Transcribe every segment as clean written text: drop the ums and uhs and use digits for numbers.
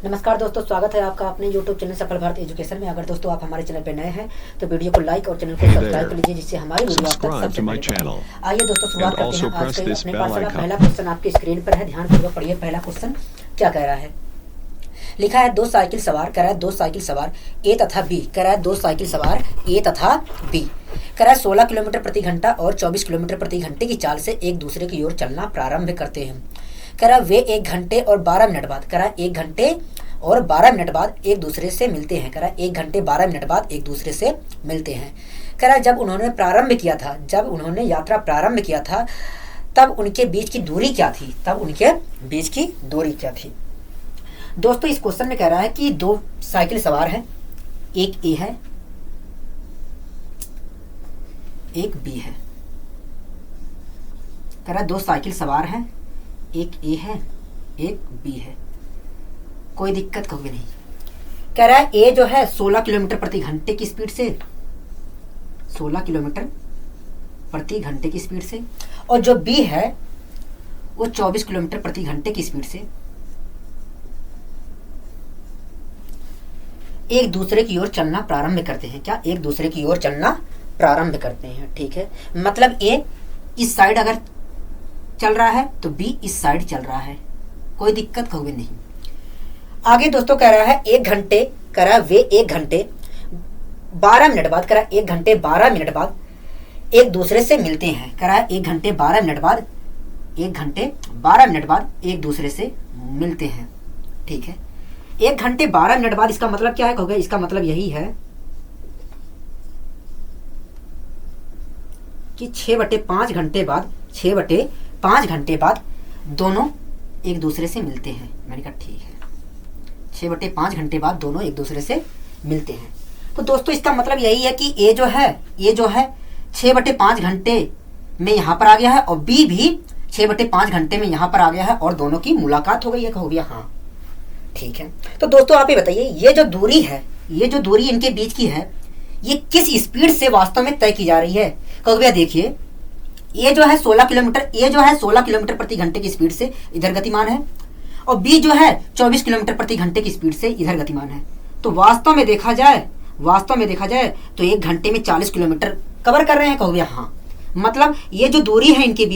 नमस्कार दोस्तों, स्वागत है आपका अपने YouTube चैनल सफल भारत एजुकेशन में। अगर दोस्तों आप हमारे चैनल पर नए हैं तो वीडियो को लाइक और चैनल को सब्सक्राइब कर लीजिए, जिससे हमारी वीडियो आप तक सबसे पहले पहुंचे। आइए दोस्तों शुरुआत करते हैं आज के अपने पास वाला पहला क्वेश्चन आपके स्क्रीन पर है। ध्यानपूर्वक पढ़िए। पहला क्वेश्चन क्या कह रहा है। लिखा है दो साइकिल सवार, कह रहा है दो साइकिल सवार ए तथा बी, कह रहा है दो साइकिल सवार ए तथा बी, कह रहा है 16 किलोमीटर प्रति घंटा और 24 किलोमीटर प्रति घंटे की चाल से एक दूसरे की ओर चलना प्रारंभ करते हैं। कह रहा है वे 1 घंटे और 12 मिनट बाद, कह रहा है 1 घंटे और 12 मिनट बाद एक दूसरे से मिलते हैं। कह रहा है 1 घंटे 12 मिनट बाद एक दूसरे से मिलते हैं। कह रहा है जब उन्होंने प्रारंभ किया था, जब उन्होंने यात्रा प्रारंभ किया था तब उनके बीच की दूरी क्या थी, तब उनके बीच की दूरी क्या थी। दोस्तों इस क्वेश्चन में कह रहा है कि दो साइकिल सवार हैं, एक ए है एक बी है। कह रहा है दो साइकिल सवार हैं, एक ए है एक बी है, कोई दिक्कत कभी नहीं। कह रहा है ए जो है 16 किलोमीटर प्रति घंटे की स्पीड से, 16 किलोमीटर प्रति घंटे की स्पीड से, और जो बी है वो 24 किलोमीटर प्रति घंटे की स्पीड से एक दूसरे की ओर चलना प्रारंभ करते हैं। क्या? एक दूसरे की ओर चलना प्रारंभ करते हैं। ठीक है, मतलब ए इस साइड अगर चल रहा है तो बी इस साइड चल रहा है, कोई दिक्कत कभी नहीं। आगे दोस्तों कह रहा है 1 घंटे, कह रहा है वे 1 घंटे 12 मिनट बाद, कह रहा है 1 घंटे 12 मिनट बाद एक दूसरे से मिलते हैं। कह रहा है 1 घंटे 12 मिनट बाद, 1 घंटे 12 मिनट बाद एक दूसरे से मिलते हैं। ठीक है, 1 घंटे 12 मिनट बाद इसका मतलब क्या है कहोगे? इसका मतलब यही है कि 6/5 घंटे बाद, 6/5 घंटे बाद दोनों एक दूसरे से मिलते हैं। मैंने कहा ठीक है, 6/5 घंटे बाद दोनों एक दूसरे से मिलते हैं। तो दोस्तों इसका मतलब यही है कि ये जो है 6/5 घंटे में यहाँ पर आ गया है और बी भी 6/5 घंटे में यहाँ पर आ गया है और दोनों की मुलाकात हो गई है। कहोगे हाँ ठीक है। तो दोस्तों आप ये बताइए, ये जो दूरी है, ये जो दूरी इनके बीच की है, ये किस स्पीड से वास्तव में तय की जा रही है। कहोगे देखिए, ये जो है 16 किलोमीटर, ये जो है 16 किलोमीटर प्रति घंटे की स्पीड से इधर गतिमान है और बी जो है 24 किलोमीटर प्रति घंटे की स्पीड से इधर गतिमान है। तो वास्तव में देखा जाए तो 1 घंटे में 40 किलोमीटर कवर कर रहे हैं। कहोगे हाँ, मतलब ये जो दूरी है इनके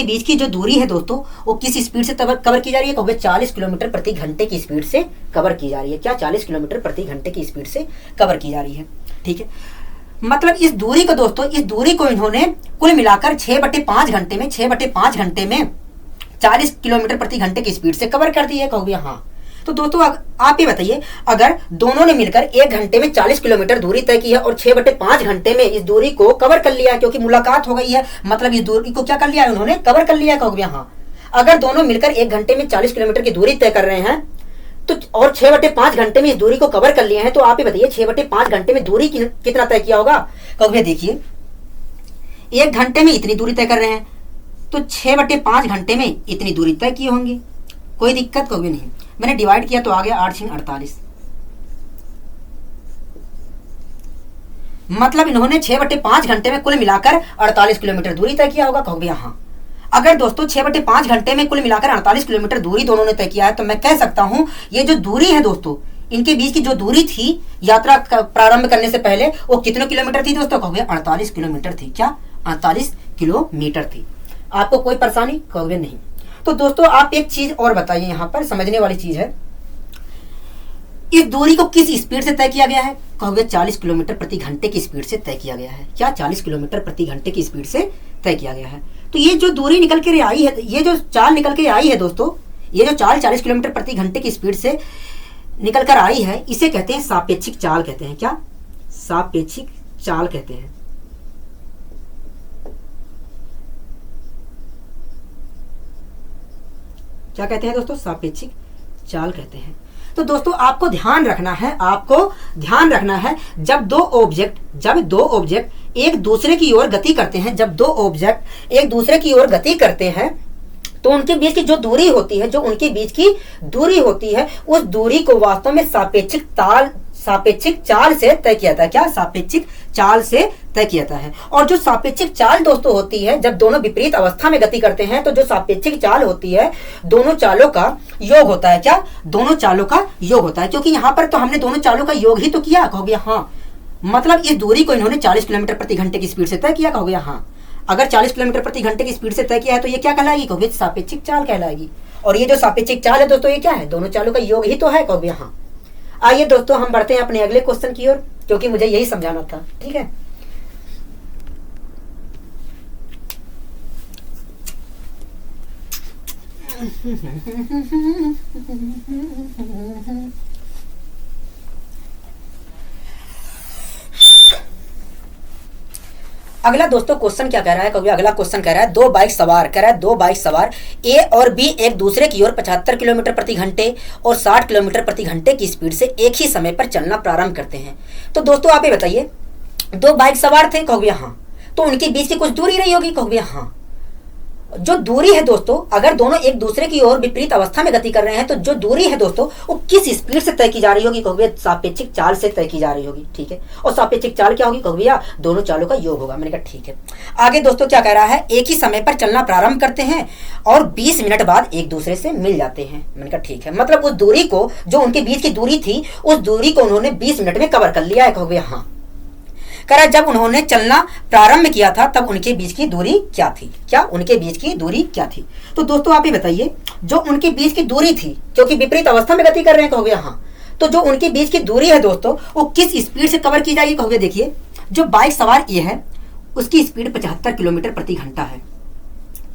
बीच की जो दूरी है दोस्तों, वो किस स्पीड से कवर की जा रही है। कहोगे 40 किलोमीटर प्रति घंटे की स्पीड से कवर की जा रही है। क्या? 40 किलोमीटर प्रति घंटे की स्पीड से कवर की जा रही है। ठीक है, मतलब इस दूरी को दोस्तों, इस दूरी को इन्होंने कुल मिलाकर 6/5 घंटे में 40 किलोमीटर प्रति घंटे की स्पीड से कवर कर दी है। कहोगे हाँ। तो दोस्तों आप ये बताइए, अगर दोनों ने मिलकर 1 घंटे में 40 किलोमीटर दूरी तय की है और 6/5 घंटे में इस दूरी को कवर कर लिया है, क्योंकि मुलाकात हो गई है, मतलब इस दूरी को क्या कर लिया है उन्होंने? कवर कर लिया है। कहोगे हाँ। अगर दोनों मिलकर 1 घंटे में 40 किलोमीटर की दूरी तय कर रहे हैं तो और 6/5 घंटे में इस दूरी को कवर कर लिए हैं, तो आप ये बताइए 6/5 घंटे में दूरी कितना तय किया होगा। कहोगे देखिए, 1 घंटे में इतनी दूरी तय कर रहे हैं तो 6/5 घंटे में इतनी दूरी तय की होंगी, कोई दिक्कत कभी नहीं। मैंने डिवाइड किया तो आ गया 8×6 48, मतलब इन्होंने 6/5 घंटे में कुल मिलाकर 48 किलोमीटर दूरी तय किया होगा। कहोगे हाँ। अगर दोस्तों 6/5 घंटे में कुल मिलाकर 48 किलोमीटर दूरी दोनों ने तय किया है, तो मैं कह सकता हूं ये जो दूरी है दोस्तों, इनके बीच की जो दूरी थी यात्रा प्रारंभ करने से पहले, वो कितने किलोमीटर थी दोस्तों? कहोगे 48 किलोमीटर थी। क्या? 48 किलोमीटर थी। आपको कोई परेशानी? कहोगे नहीं। तो दोस्तों आप एक चीज और बताइए, यहाँ पर समझने वाली चीज है, इस दूरी को किस स्पीड से तय किया गया है। कहोगे 40 किलोमीटर प्रति घंटे की स्पीड से तय किया गया है। क्या? 40 किलोमीटर प्रति घंटे की स्पीड से तय किया गया है। तो ये जो दूरी निकल के आई है, ये जो चाल निकल के आई है दोस्तों, ये जो चाल 40 किलोमीटर प्रति घंटे की स्पीड से निकल कर आई है, इसे कहते हैं सापेक्षिक चाल कहते हैं। क्या? सापेक्षिक चाल कहते हैं। क्या कहते हैं दोस्तों? सापेक्षिक चाल कहते हैं। तो दोस्तों आपको ध्यान रखना है, जब दो ऑब्जेक्ट एक दूसरे की ओर गति करते हैं, जब दो ऑब्जेक्ट एक दूसरे की ओर गति करते हैं, तो उनके बीच की जो दूरी होती है, उस दूरी को वास्तव में सापेक्षिक चाल से तय किया जाता है। क्या? सापेक्षिक चाल से तय किया जाता है। और जो सापेक्षिक चाल दोस्तों होती है, जब दोनों विपरीत अवस्था में गति करते हैं तो जो सापेक्षिक चाल होती है दोनों चालों का योग होता है। क्या? दोनों चालों का योग होता है। क्योंकि यहाँ पर तो हमने दोनों चालों का योग ही तो किया। कहोगे हाँ, मतलब इस दूरी को इन्होंने 40 किलोमीटर प्रति घंटे की स्पीड से तय किया। कहोगे हाँ, अगर 40 किलोमीटर प्रति घंटे की स्पीड से तय किया है तो ये क्या कहलाएगी? कहोगे सापेक्षिक चाल कहलाएगी। और ये जो सापेक्षिक चाल है दोस्तों, ये क्या है? दोनों चालों का योग ही तो है। कहोगे हाँ। आइए दोस्तों हम बढ़ते हैं अपने अगले क्वेश्चन की ओर, क्योंकि मुझे यही समझाना था। ठीक है, अगला दोस्तों क्वेश्चन क्या कह रहा है? कभी अगला क्वेश्चन कह रहा है दो बाइक सवार ए और बी एक दूसरे की ओर 75 किलोमीटर प्रति घंटे और 60 किलोमीटर प्रति घंटे की स्पीड से एक ही समय पर चलना प्रारंभ करते हैं। तो दोस्तों आप ये बताइए, दो बाइक सवार थे। कहोगे हाँ, तो उनके बीच की कुछ दूरी रही होगी। कहोगे हाँ। जो दूरी है दोस्तों, अगर दोनों एक दूसरे की ओर विपरीत अवस्था में गति कर रहे हैं तो जो दूरी है दोस्तों वो किस स्पीड से तय की जा रही होगी? कहोगे सापेक्षिक चाल से तय की जा रही होगी। ठीक है, और सापेक्षिक चाल क्या होगी? कहोगे या दोनों चालों का योग होगा। मैंने कहा ठीक है। आगे दोस्तों क्या कह रहा है? एक ही समय पर चलना प्रारंभ करते हैं और 20 मिनट बाद एक दूसरे से मिल जाते हैं। मैंने कहा ठीक है, मतलब उस दूरी को, जो उनके बीच की दूरी थी, उस दूरी को उन्होंने 20 मिनट में कवर कर लिया है। कहोगे हाँ। कह रहा जब उन्होंने चलना प्रारंभ किया था तब उनके बीच की दूरी क्या थी? क्या? उनके बीच की दूरी क्या थी? तो दोस्तों आप ये बताइए, जो उनके बीच की दूरी थी, क्योंकि विपरीत अवस्था में गति कर रहे हैं। कहोगे हाँ, तो जो उनके बीच की दूरी है दोस्तों वो किस स्पीड से कवर की जाएगी? कहोगे देखिए, जो बाइक सवार ए है उसकी स्पीड 75 किलोमीटर प्रति घंटा है।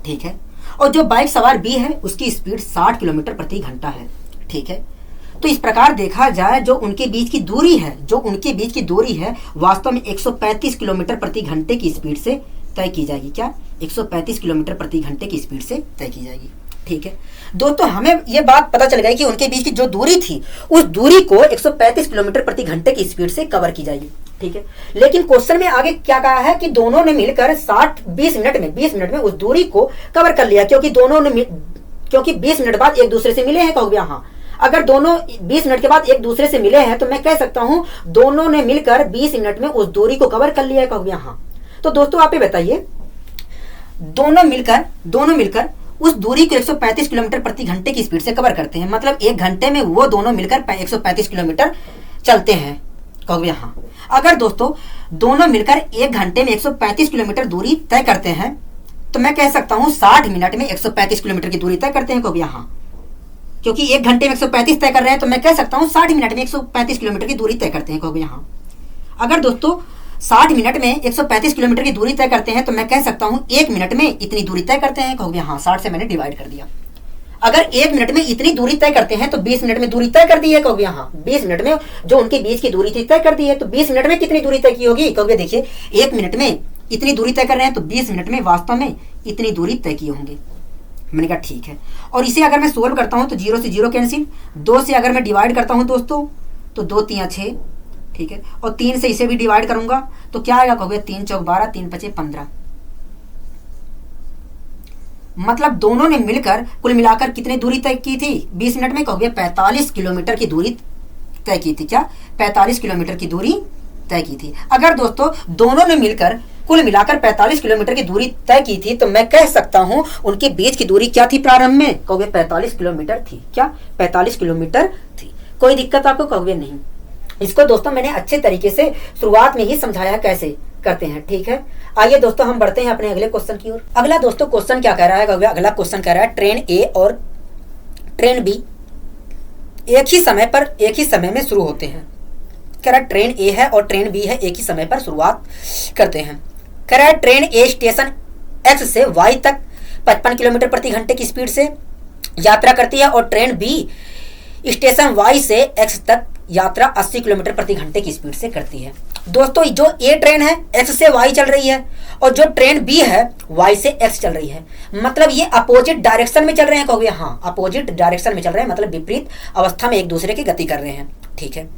ठीक है, और जो बाइक सवार बी है उसकी स्पीड 60 किलोमीटर प्रति घंटा है। ठीक है, तो इस प्रकार देखा जाए जो उनके बीच की दूरी है वास्तव में 135 किलोमीटर प्रति घंटे की स्पीड से तय की जाएगी। क्या? 135 किलोमीटर प्रति घंटे की स्पीड से तय की जाएगी। ठीक है दोस्तों, हमें ये बात पता चल गई कि उनके बीच की जो दूरी थी उस दूरी को 135 किलोमीटर प्रति घंटे की स्पीड से कवर की जाएगी। ठीक है, लेकिन क्वेश्चन में आगे क्या कहा है कि दोनों ने मिलकर 20 मिनट में उस दूरी को कवर कर लिया, क्योंकि 20 मिनट बाद एक दूसरे से मिले हैं। कहोगे हाँ, अगर दोनों 20 मिनट के बाद एक दूसरे से मिले हैं तो मैं कह सकता हूं दोनों ने मिलकर 20 मिनट में उस दूरी को कवर कर लिया है। कहोगे हाँ। तो दोस्तों आप ये बताइए, दोनों मिलकर उस दूरी को 135 किलोमीटर प्रति घंटे की स्पीड से कवर करते हैं, मतलब एक घंटे में वो दोनों मिलकर 135 किलोमीटर चलते हैं। कहोगे हाँ। अगर दोस्तों दोनों मिलकर एक घंटे में 135 किलोमीटर दूरी तय करते हैं तो मैं कह सकता हूं 60 मिनट में 135 किलोमीटर की दूरी तय करते हैं। कहोगे हाँ, क्योंकि एक घंटे में 135 तय कर रहे हैं तो मैं कह सकता हूं 60 मिनट में 135 किलोमीटर की दूरी तय करते हैं। कहोगे यहाँ, अगर दोस्तों 60 मिनट में 135 किलोमीटर की दूरी तय करते हैं तो मैं कह सकता हूं 1 मिनट में इतनी दूरी तय करते हैं। कहोगे हाँ, 60 से मैंने डिवाइड कर दिया। अगर 1 मिनट में इतनी दूरी तय करते हैं तो 20 मिनट में दूरी तय कर दी है। कहोगे हाँ, 20 मिनट में जो उनके बीच की दूरी थी तय कर दी है, तो 20 मिनट में कितनी दूरी तय की होगी? कहोगे देखिए, 1 मिनट में इतनी दूरी तय कर रहे हैं तो 20 मिनट में वास्तव में इतनी दूरी तय की होंगी। मैंने कहा ठीक है, और इसे अगर मैं सोल्व करता हूं तो 0 से 0 कैंसिल, 2 से अगर मैं डिवाइड करता हूं दोस्तों तो 2 3 6। ठीक है, और 3 से इसे भी डिवाइड करूंगा तो क्या आएगा? कहोगे 3 चौक 12, 3 5 15। मतलब दोनों ने मिलकर कुल मिलाकर कितनी दूरी तय की थी 20 मिनट में? कहोगे 45 किलोमीटर की दूरी तय की थी। क्या? 45 किलोमीटर की दूरी तय की थी। अगर दोस्तों दोनों ने मिलकर कुल मिलाकर 45 किलोमीटर की दूरी तय की थी तो मैं कह सकता हूं उनके बीच की दूरी क्या थी प्रारंभ में? कहोगे 45 किलोमीटर थी। क्या? 45 किलोमीटर थी। कोई दिक्कत आपको? कहोगे नहीं। इसको दोस्तों मैंने अच्छे तरीके से शुरुआत में ही समझाया कैसे करते हैं। ठीक है, आइए दोस्तों हम बढ़ते हैं अपने अगले क्वेश्चन की ओर। अगला दोस्तों क्वेश्चन क्या कह रहा है? अगला क्वेश्चन कह रहा है ट्रेन ए और ट्रेन बी एक ही समय में शुरू होते हैं। कह रहा है ट्रेन ए है और ट्रेन बी है, एक ही समय पर शुरुआत करते हैं। कह रहा है ट्रेन ए स्टेशन एक्स से वाई तक 55 किलोमीटर प्रति घंटे की स्पीड से यात्रा करती है और ट्रेन बी स्टेशन वाई से एक्स तक यात्रा 80 किलोमीटर प्रति घंटे की स्पीड से करती है। दोस्तों जो ए ट्रेन है एक्स से वाई चल रही है और जो ट्रेन बी है वाई से एक्स चल रही है, मतलब ये अपोजिट डायरेक्शन में चल रहे हैं। कहोगे हाँ, अपोजिट डायरेक्शन में चल रहे हैं, मतलब विपरीत अवस्था में एक दूसरे की गति कर रहे हैं। ठीक है,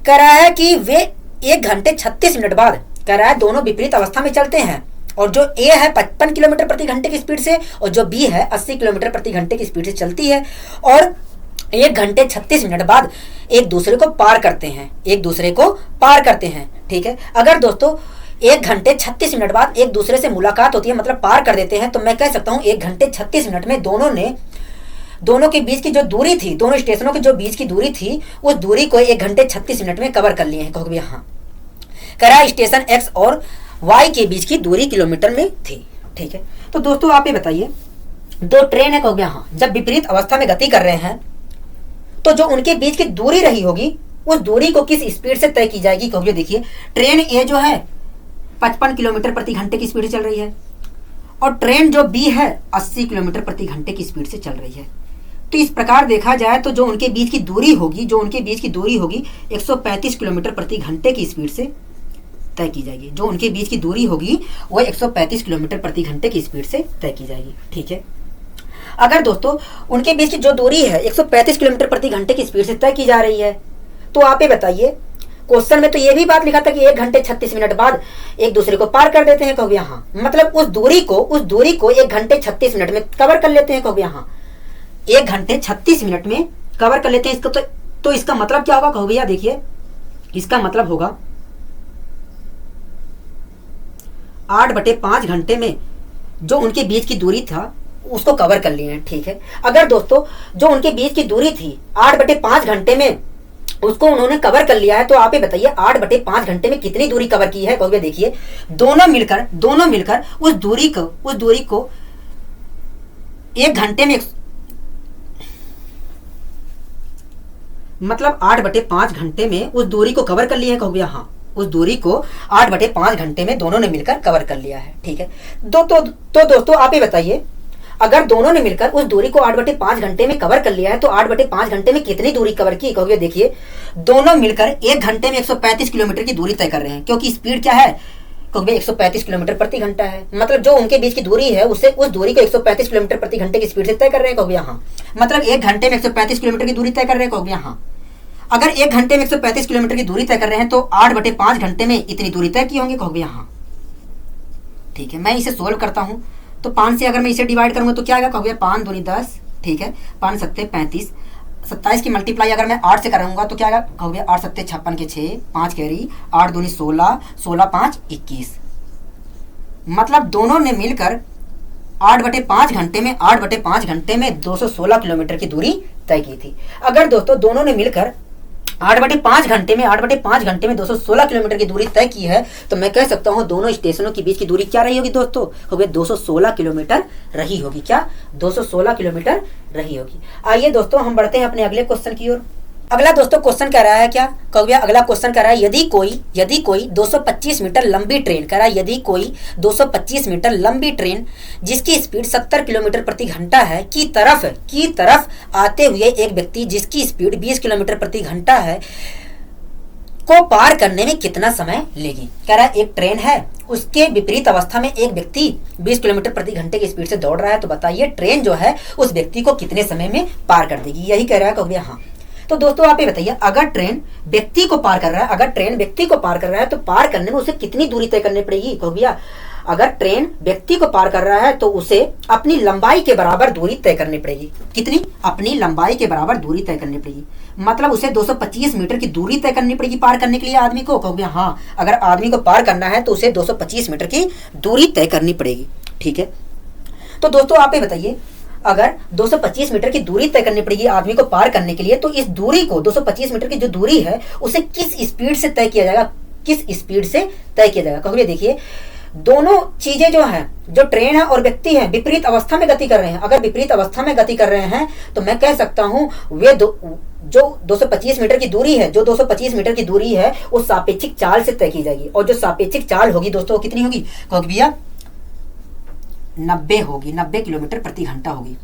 कह रहा है कि वे 1 घंटे 36 मिनट बाद, कह रहा है दोनों विपरीत अवस्था में चलते हैं और जो ए है 55 किलोमीटर प्रति घंटे की स्पीड से और जो बी है 80 किलोमीटर प्रति घंटे की स्पीड से चलती है और 1 घंटे 36 मिनट बाद एक दूसरे को पार करते हैं, एक दूसरे को पार करते हैं। ठीक है, अगर दोस्तों 1 घंटे 36 मिनट बाद एक दूसरे से मुलाकात होती है, मतलब पार कर देते हैं, तो मैं कह सकता हूं 1 घंटे 36 मिनट में दोनों के बीच की जो दूरी थी, दोनों स्टेशनों के जो बीच की दूरी थी, उस दूरी को 1 घंटे 36 मिनट में कवर कर लिए हैं। कहोगे हाँ, कह रहा है स्टेशन एक्स और वाई के बीच की दूरी किलोमीटर में थी। ठीक है, तो दोस्तों आप ये बताइए, 2 ट्रेन है, कहोगे हाँ, जब विपरीत अवस्था में गति कर रहे हैं तो जो उनके बीच की दूरी रही होगी, उस दूरी को किस स्पीड से तय की जाएगी। कहोगे देखिए, ट्रेन ए जो है 55 किलोमीटर प्रति घंटे की स्पीड से चल रही है और ट्रेन जो बी है 80 किलोमीटर प्रति घंटे की स्पीड से चल रही है। तो इस प्रकार देखा जाए तो जो उनके बीच की दूरी होगी, 135 किलोमीटर प्रति घंटे की स्पीड से तय की जाएगी। जो उनके बीच की दूरी होगी वो 135 किलोमीटर प्रति घंटे की स्पीड से तय की जाएगी। ठीक है, अगर दोस्तों उनके बीच की जो दूरी है 135 किलोमीटर प्रति घंटे की स्पीड से तय की जा रही है, तो आप ये बताइए, क्वेश्चन में तो ये भी बात लिखा था कि 1 घंटे 36 मिनट बाद एक दूसरे को पार कर देते हैं। कहोगे हाँ, मतलब उस दूरी को 1 घंटे 36 मिनट में कवर कर लेते हैं। कहोगे हाँ, 1 घंटे 36 मिनट में कवर कर लेते हैं। इसको तो इसका मतलब क्या होगा। कहोगे यार देखिए, इसका मतलब होगा 8/5 घंटे में जो उनके बीच की दूरी था उसको कवर कर लिए हैं। ठीक है, अगर दोस्तों जो उनके बीच की दूरी थी 8/5 घंटे में उसको उन्होंने कवर कर लिया है, तो आप ये बताइए 8/5 घंटे में कितनी दूरी कवर की है। कहोगे देखिए, दोनों मिलकर उस दूरी को 1 घंटे में, मतलब 8/5 घंटे में उस दूरी को कवर कर लिया है। कहोगे हाँ, उस दूरी को 8/5 घंटे में दोनों ने मिलकर कवर कर लिया है। ठीक है, तो दोस्तों आप ये बताइए, अगर दोनों ने मिलकर उस दूरी को 8/5 घंटे में कवर कर लिया है, तो 8/5 घंटे में कितनी दूरी कवर की। कहोगे देखिए, दोनों मिलकर 1 घंटे में 135 किलोमीटर की दूरी तय कर रहे हैं, क्योंकि स्पीड क्या है। कहोगे 135 किलोमीटर प्रति घंटा है, मतलब जो उनके बीच की दूरी है उस दूरी को 135 किलोमीटर प्रति घंटे की स्पीड से तय कर रहे हैं। कहोगे हाँ, मतलब 1 घंटे में 135 किलोमीटर की दूरी तय कर रहे हैं। कहोगे हाँ, अगर 1 घंटे में 135 किलोमीटर की दूरी तय कर रहे हैं तो 8/5 घंटे में इतनी दूरी तय की होंगी। कहोगे हाँ, ठीक है, मैं इसे सोल्व करता हूं, तो 5 से अगर मैं इसे डिवाइड करूंगा तो क्या आएगा। कहोगे 5 दूनी 10, ठीक है, 5 सत्ते 35, 27 की मल्टीप्लाई अगर मैं 8 से करूंगा तो क्या आएगा। कहोगे 8 सत्ते 56 के 6, 5 कैरी, 8 दूनी 16, 16 5 21, मतलब दोनों ने मिलकर 8/5 घंटे में 216 किलोमीटर की दूरी तय की थी। अगर दोस्तों दोनों ने मिलकर 8/5 घंटे में 216 किलोमीटर की दूरी तय की है, तो मैं कह सकता हूं दोनों स्टेशनों के बीच की दूरी क्या रही होगी दोस्तों। कहोगे 216 किलोमीटर रही होगी। क्या 216 किलोमीटर रही होगी। आइए दोस्तों हम बढ़ते हैं अपने अगले क्वेश्चन की ओर। अगला दोस्तों क्वेश्चन कह रहा है क्या। कहोगे अगला क्वेश्चन कह रहा है, यदि कोई 225 मीटर लंबी ट्रेन, कह रहा है यदि कोई 225 मीटर लंबी ट्रेन जिसकी स्पीड 70 किलोमीटर प्रति घंटा है की तरफ आते हुए एक व्यक्ति जिसकी स्पीड 20 किलोमीटर प्रति घंटा है को पार करने में कितना समय लेगी। कह रहा है एक ट्रेन है, उसके विपरीत अवस्था में एक व्यक्ति 20 किलोमीटर प्रति घंटे की स्पीड से दौड़ रहा है, तो बताइए ट्रेन जो है उस व्यक्ति को कितने समय में पार कर देगी। यही कह रहा है। कहोगे हाँ, तो दोस्तों आप ये बताइए, अगर ट्रेन व्यक्ति को पार कर रहा है तो पार करने में उसे कितनी दूरी तय करनी पड़ेगी। कहोगे भैया, अगर ट्रेन व्यक्ति को पार कर रहा है तो उसे अपनी लंबाई के बराबर दूरी तय करनी पड़ेगी। कितनी? अपनी लंबाई के बराबर दूरी तय करनी पड़ेगी, मतलब उसे 225 मीटर की दूरी तय करनी पड़ेगी पार करने के लिए आदमी को। कहोगे हाँ, अगर आदमी को पार करना है तो उसे 225 मीटर की दूरी तय करनी पड़ेगी। ठीक है, तो दोस्तों आप ये बताइए, अगर 225 मीटर की दूरी तय करनी पड़ेगी आदमी को पार करने के लिए, तो इस दूरी को 225 मीटर की जो दूरी है उसे किस स्पीड से तय किया जाएगा। कहोगे देखिए, दोनों चीजें जो हैं, जो ट्रेन है और व्यक्ति है, विपरीत अवस्था में गति कर रहे हैं। अगर विपरीत अवस्था में गति कर रहे हैं तो मैं कह सकता हूं वे जो 225 मीटर की दूरी है वो सापेक्षिक चाल से तय की जाएगी, और जो सापेक्षिक चाल होगी दोस्तों कितनी होगी। कहोगे भैया 90 होगी, 90 किलोमीटर प्रति घंटा होगी।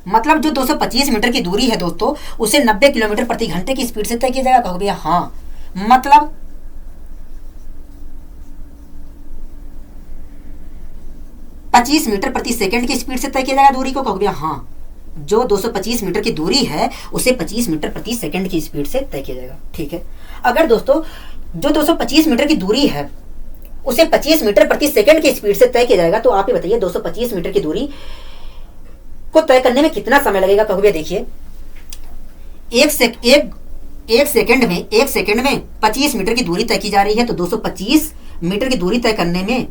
मतलब जो 225 मीटर की दूरी है दोस्तों उसे 90 किलोमीटर प्रति घंटे की स्पीड से तय किया जाएगा। कहोगे भैया हाँ, मतलब 25 मीटर प्रति सेकंड की स्पीड से तय किया जाएगा दूरी को। कहोगे भैया हाँ, जो 225 मीटर की दूरी है उसे 25 मीटर प्रति सेकंड की स्पीड से तय किया जाएगा। ठीक है, अगर दोस्तों जो 225 मीटर की दूरी है उसे 25 मीटर प्रति सेकंड की स्पीड से तय किया जाएगा, तो आप ये बताइए 225 मीटर की दूरी को तय करने में कितना समय लगेगा। कहोगे देखिए, एक सेकंड में 25 मीटर की दूरी तय की जा रही है, तो 225 मीटर की दूरी तय करने में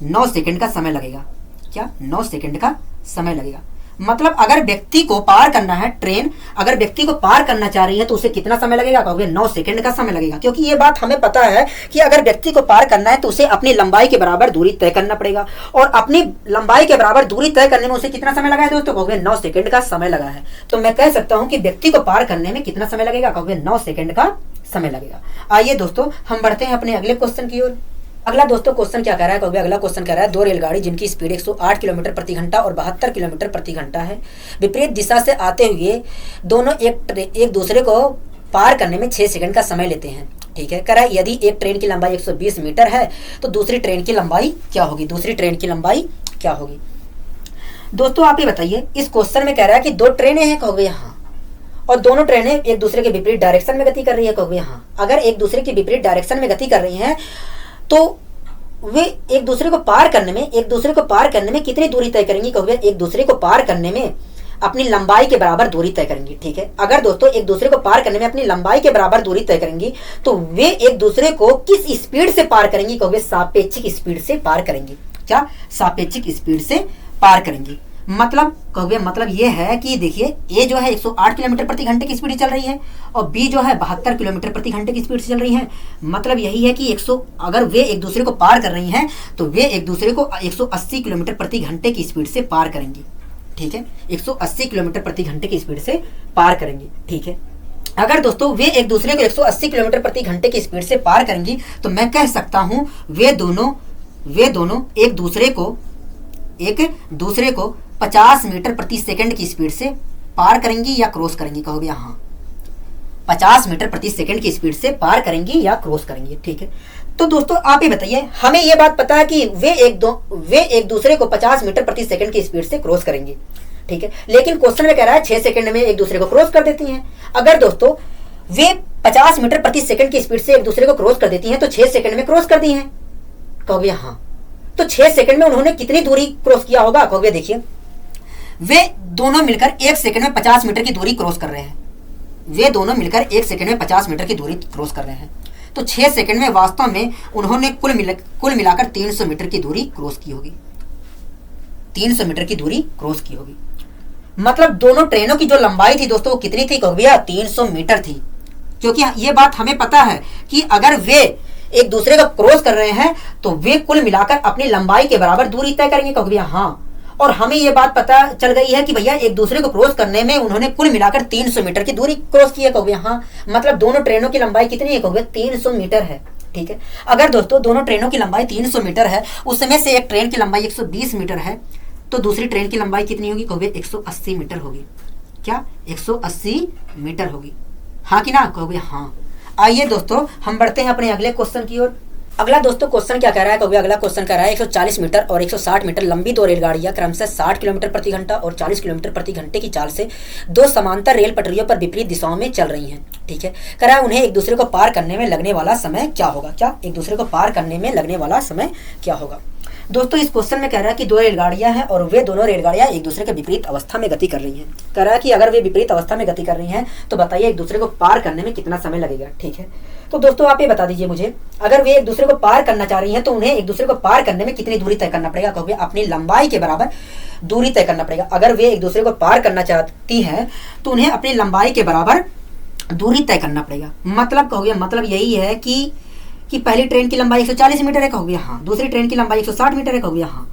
9 सेकंड का समय लगेगा। क्या? 9 सेकंड का समय लगेगा। मतलब अगर व्यक्ति को पार करना है, ट्रेन अगर व्यक्ति को पार करना चाह रही है तो उसे कितना समय लगेगा? कहोगे 9 सेकंड का समय लगेगा। क्योंकि ये बात हमें पता है कि अगर व्यक्ति को पार करना है तो उसे अपनी लंबाई के बराबर दूरी तय करना पड़ेगा, और अपनी लंबाई के बराबर दूरी तय करने में उसे कितना समय लगा है दोस्तों? कहोगे 9 सेकंड का समय लगा है। तो मैं कह सकता हूं कि व्यक्ति को पार करने में कितना समय लगेगा? कहोगे 9 सेकंड का समय लगेगा। आइए दोस्तों हम बढ़ते हैं अपने अगले क्वेश्चन की ओर। अगला दोस्तों क्वेश्चन क्या कह रहा है? कहोगे अगला क्वेश्चन कह रहा है, दो रेलगाड़ी जिनकी स्पीड 108 किलोमीटर प्रति घंटा और 72 किलोमीटर प्रति घंटा है, विपरीत दिशा से आते हुए दोनों एक दूसरे को पार करने में 6 सेकंड का समय लेते हैं। ठीक है, कह रहा है यदि एक ट्रेन की लंबाई 120 मीटर है तो दूसरी ट्रेन की लंबाई क्या होगी? दूसरी ट्रेन की लंबाई क्या होगी? दोस्तों आप ये बताइए, इस क्वेश्चन में कह रहा है कि दो ट्रेनें हैं, कहोगे हाँ, और दोनों ट्रेनें एक दूसरे के विपरीत डायरेक्शन में गति कर रही है, कहोगे हाँ। अगर एक दूसरे के विपरीत डायरेक्शन में गति कर रही हैं तो वे एक दूसरे को पार करने में कितनी दूरी तय करेंगी? कहोगे एक दूसरे को पार करने में अपनी लंबाई के बराबर दूरी तय करेंगी। ठीक है, अगर दोस्तों एक दूसरे को पार करने में अपनी लंबाई के बराबर दूरी तय करेंगी तो वे एक दूसरे को किस स्पीड से पार करेंगी? कहोगे सापेक्षिक स्पीड से पार करेंगी। क्या? सापेक्षिक स्पीड से पार करेंगी। मतलब कहोगे मतलब ये है कि देखिए, ए जो है 108 किलोमीटर प्रति घंटे की स्पीड से चल रही है और बी जो है 72 किलोमीटर प्रति घंटे की स्पीड से चल रही है। मतलब यही है कि अगर वे एक दूसरे को पार कर रही हैं तो वे एक दूसरे को 180 किलोमीटर प्रति घंटे की स्पीड से पार करेंगी। ठीक है, 180 किलोमीटर प्रति घंटे की स्पीड से पार करेंगी। ठीक है, अगर दोस्तों वे एक दूसरे को 180 किलोमीटर प्रति घंटे की स्पीड से पार करेंगी तो मैं कह सकता हूं वे दोनों एक दूसरे को 50 मीटर प्रति सेकंड की स्पीड से पार करेंगी या क्रॉस करेंगी? कहोगे हाँ, 50 मीटर प्रति सेकंड की स्पीड से पार करेंगी या क्रॉस करेंगी। ठीक है, तो दोस्तों आप ये बताइए, हमें ये बात पता है कि वे एक दूसरे को 50 मीटर प्रति सेकंड की स्पीड से क्रॉस करेंगी। ठीक है, लेकिन क्वेश्चन में कह रहा है 6 सेकंड में एक दूसरे को क्रॉस कर देती हैं। अगर दोस्तों वे 50 मीटर प्रति सेकंड की स्पीड से एक दूसरे को क्रॉस कर देती हैं तो 6 सेकंड में क्रॉस कर दी हैं। कहोगे हाँ, तो 6 सेकंड में उन्होंने कितनी दूरी क्रॉस किया होगा? कहोगे देखिए, वे दोनों मिलकर 1 सेकंड में 50 मीटर की दूरी क्रॉस कर रहे हैं। वे दोनों मिलकर 1 सेकंड में 50 मीटर की दूरी क्रॉस कर रहे हैं, तो 6 सेकंड में वास्तव में उन्होंने कुल मिलाकर 300 मीटर की दूरी क्रॉस की होगी। 300 मीटर की दूरी क्रॉस की होगी। मतलब दोनों ट्रेनों की जो लंबाई थी दोस्तों वो कितनी थी? कहोगे 300 मीटर थी। क्योंकि ये बात हमें पता है कि अगर वे एक दूसरे को क्रॉस कर रहे हैं तो वे कुल मिलाकर अपनी लंबाई के बराबर दूरी तय करेंगे। कहोगे हाँ, और हमें यह बात पता चल गई है कि भैया एक दूसरे को क्रॉस करने में उन्होंने कुल मिलाकर 300 मीटर की दूरी क्रॉस की है। कहोगे हाँ, मतलब दोनों ट्रेनों की लंबाई कितनी है? कहोगे 300 मीटर है। ठीक है, अगर दोस्तों दोनों ट्रेनों की लंबाई 300 मीटर है, उसमें से एक ट्रेन की लंबाई 120 मीटर है, तो दूसरी ट्रेन की लंबाई कितनी होगी? कहोगे 180 मीटर होगी। क्या? 180 मीटर होगी। हाँ कि ना? कहोगे हाँ। आइए दोस्तों हम बढ़ते हैं अपने अगले क्वेश्चन की ओर। अगला दोस्तों क्वेश्चन क्या कह रहा है? कहोगे अगला क्वेश्चन कह रहा है 140 मीटर और 160 मीटर लंबी दो रेलगाड़ियां क्रमशः 60 किलोमीटर प्रति घंटा और 40 किलोमीटर प्रति घंटे की चाल से दो समांतर रेल पटरियों पर विपरीत दिशाओं में चल रही हैं। ठीक है, कह रहा है उन्हें एक दूसरे को पार करने में लगने वाला समय क्या होगा? क्या? एक दूसरे को पार करने में लगने वाला समय क्या होगा? दोस्तों इस क्वेश्चन में कह रहा है कि दो रेलगाड़ियां हैं और वे दोनों रेलगाड़ियां एक दूसरे के विपरीत अवस्था में गति कर रही हैं। कह रहा है कि अगर वे विपरीत अवस्था में गति कर रही हैं तो बताइए एक दूसरे को पार करने में कितना समय लगेगा। ठीक है, तो दोस्तों आप ये बता दीजिए मुझे, अगर वे एक दूसरे को पार करना चाह रही हैं तो उन्हें एक दूसरे को पार करने में कितनी दूरी तय करना पड़ेगा? कहोगे अपनी लंबाई के बराबर दूरी तय करना पड़ेगा। अगर वे एक दूसरे को पार करना चाहती हैं तो उन्हें अपनी लंबाई के बराबर दूरी तय करना पड़ेगा। मतलब कहोगे मतलब यही है कि पहली ट्रेन की लंबाई 140 मीटर है। कहोगे हाँ। दूसरी ट्रेन की लंबाई 160 मीटर है। कहोगे हाँ।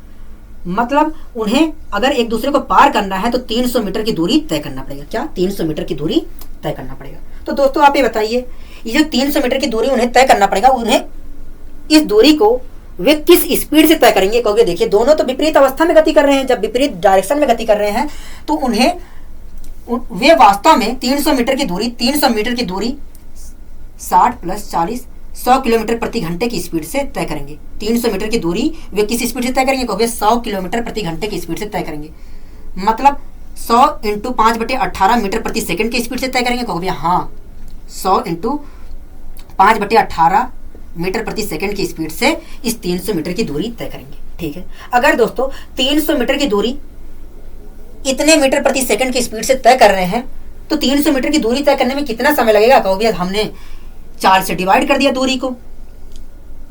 मतलब उन्हें अगर एक दूसरे को पार करना है तो 300 मीटर की दूरी तय करना पड़ेगा। क्या? 300 मीटर की दूरी तय करना पड़ेगा। तो दोस्तों आप ये बताइए, ये जो 300 मीटर की दूरी उन्हें तय करना पड़ेगा, उन्हें इस दूरी को वे किस स्पीड से तय करेंगे? कहोगे देखिए दोनों तो विपरीत अवस्था में गति कर रहे हैं। जब विपरीत डायरेक्शन में गति कर रहे हैं तो उन्हें वे वास्तव में 300 मीटर की दूरी 60 प्लस 40 100 किलोमीटर प्रति घंटे की स्पीड से तय करेंगे। 300 मीटर की दूरी वे किस स्पीड से तय करेंगे? कहोगे 100 किलोमीटर प्रति घंटे की स्पीड से तय करेंगे। मतलब 100 × 5/18 मीटर प्रति सेकंड की स्पीड से तय करेंगे। कहोगे हाँ, 100 × 5/18 मीटर प्रति सेकंड की स्पीड से इस 300 मीटर की दूरी तय करेंगे। ठीक है, अगर दोस्तों 300 मीटर की दूरी इतने मीटर प्रति सेकंड की स्पीड से तय कर रहे हैं तो 300 मीटर की दूरी तय करने में कितना समय लगेगा? कहोगे हमने 4 से डिवाइड कर दिया दूरी को,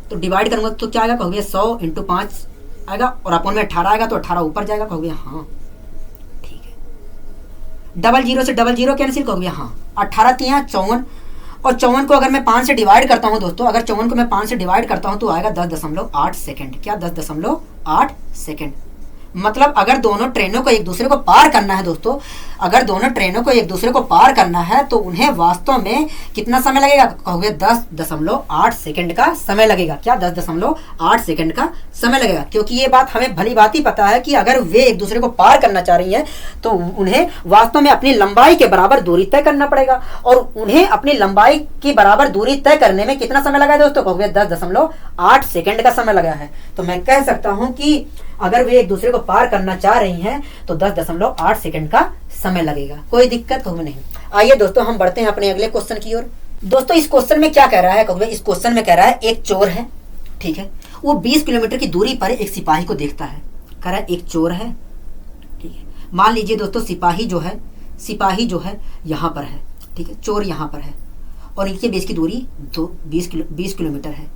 तो डिवाइड करूंगा तो क्या आएगा? कहोगे 100 × 5 आएगा और अपॉन में 18 आएगा, तो 18 ऊपर जाएगा। कहोगे हाँ ठीक है। 00 से 00 कैंसिल, कहोगे हाँ। 18 3 54 और 54 को अगर मैं 5 से डिवाइड करता हूं दोस्तों, अगर 54 को मैं 5 से डिवाइड करता हूं तो आएगा 10.8 सेकंड। क्या? 10.8 सेकंड। मतलब अगर दोनों ट्रेनों को एक दूसरे को पार करना है दोस्तों, अगर दोनों ट्रेनों को एक दूसरे को पार करना है तो उन्हें वास्तव में कितना समय लगेगा? कहोगे 10.8 सेकंड का समय लगेगा। क्या? 10.8 सेकंड का समय लगेगा, क्योंकि ये बात हमें भली बात ही पता है कि अगर वे एक दूसरे को पार करना चाह रही है तो उन्हें वास्तव में अपनी लंबाई के बराबर दूरी तय करना पड़ेगा, और उन्हें अपनी लंबाई की बराबर दूरी तय करने में कितना समय लगा है दोस्तों? कहोगे 10.8 सेकंड का समय लगा है। तो मैं कह सकता हूं कि अगर वे एक दूसरे को पार करना चाह रही हैं तो 10.8 सेकंड का समय लगेगा। कोई दिक्कत कहोगे नहीं। आइए दोस्तों हम बढ़ते हैं अपने अगले क्वेश्चन की ओर। दोस्तों इस क्वेश्चन में क्या कह रहा है? कहोगे इस क्वेश्चन में कह रहा है एक चोर है, ठीक है, वो 20 किलोमीटर की दूरी पर एक सिपाही को देखता है। कह रहा है एक चोर है, ठीक है। मान लीजिए दोस्तों सिपाही जो है यहाँ पर है, ठीक है, चोर यहाँ पर है और इनके बीच की दूरी 20 किलोमीटर है।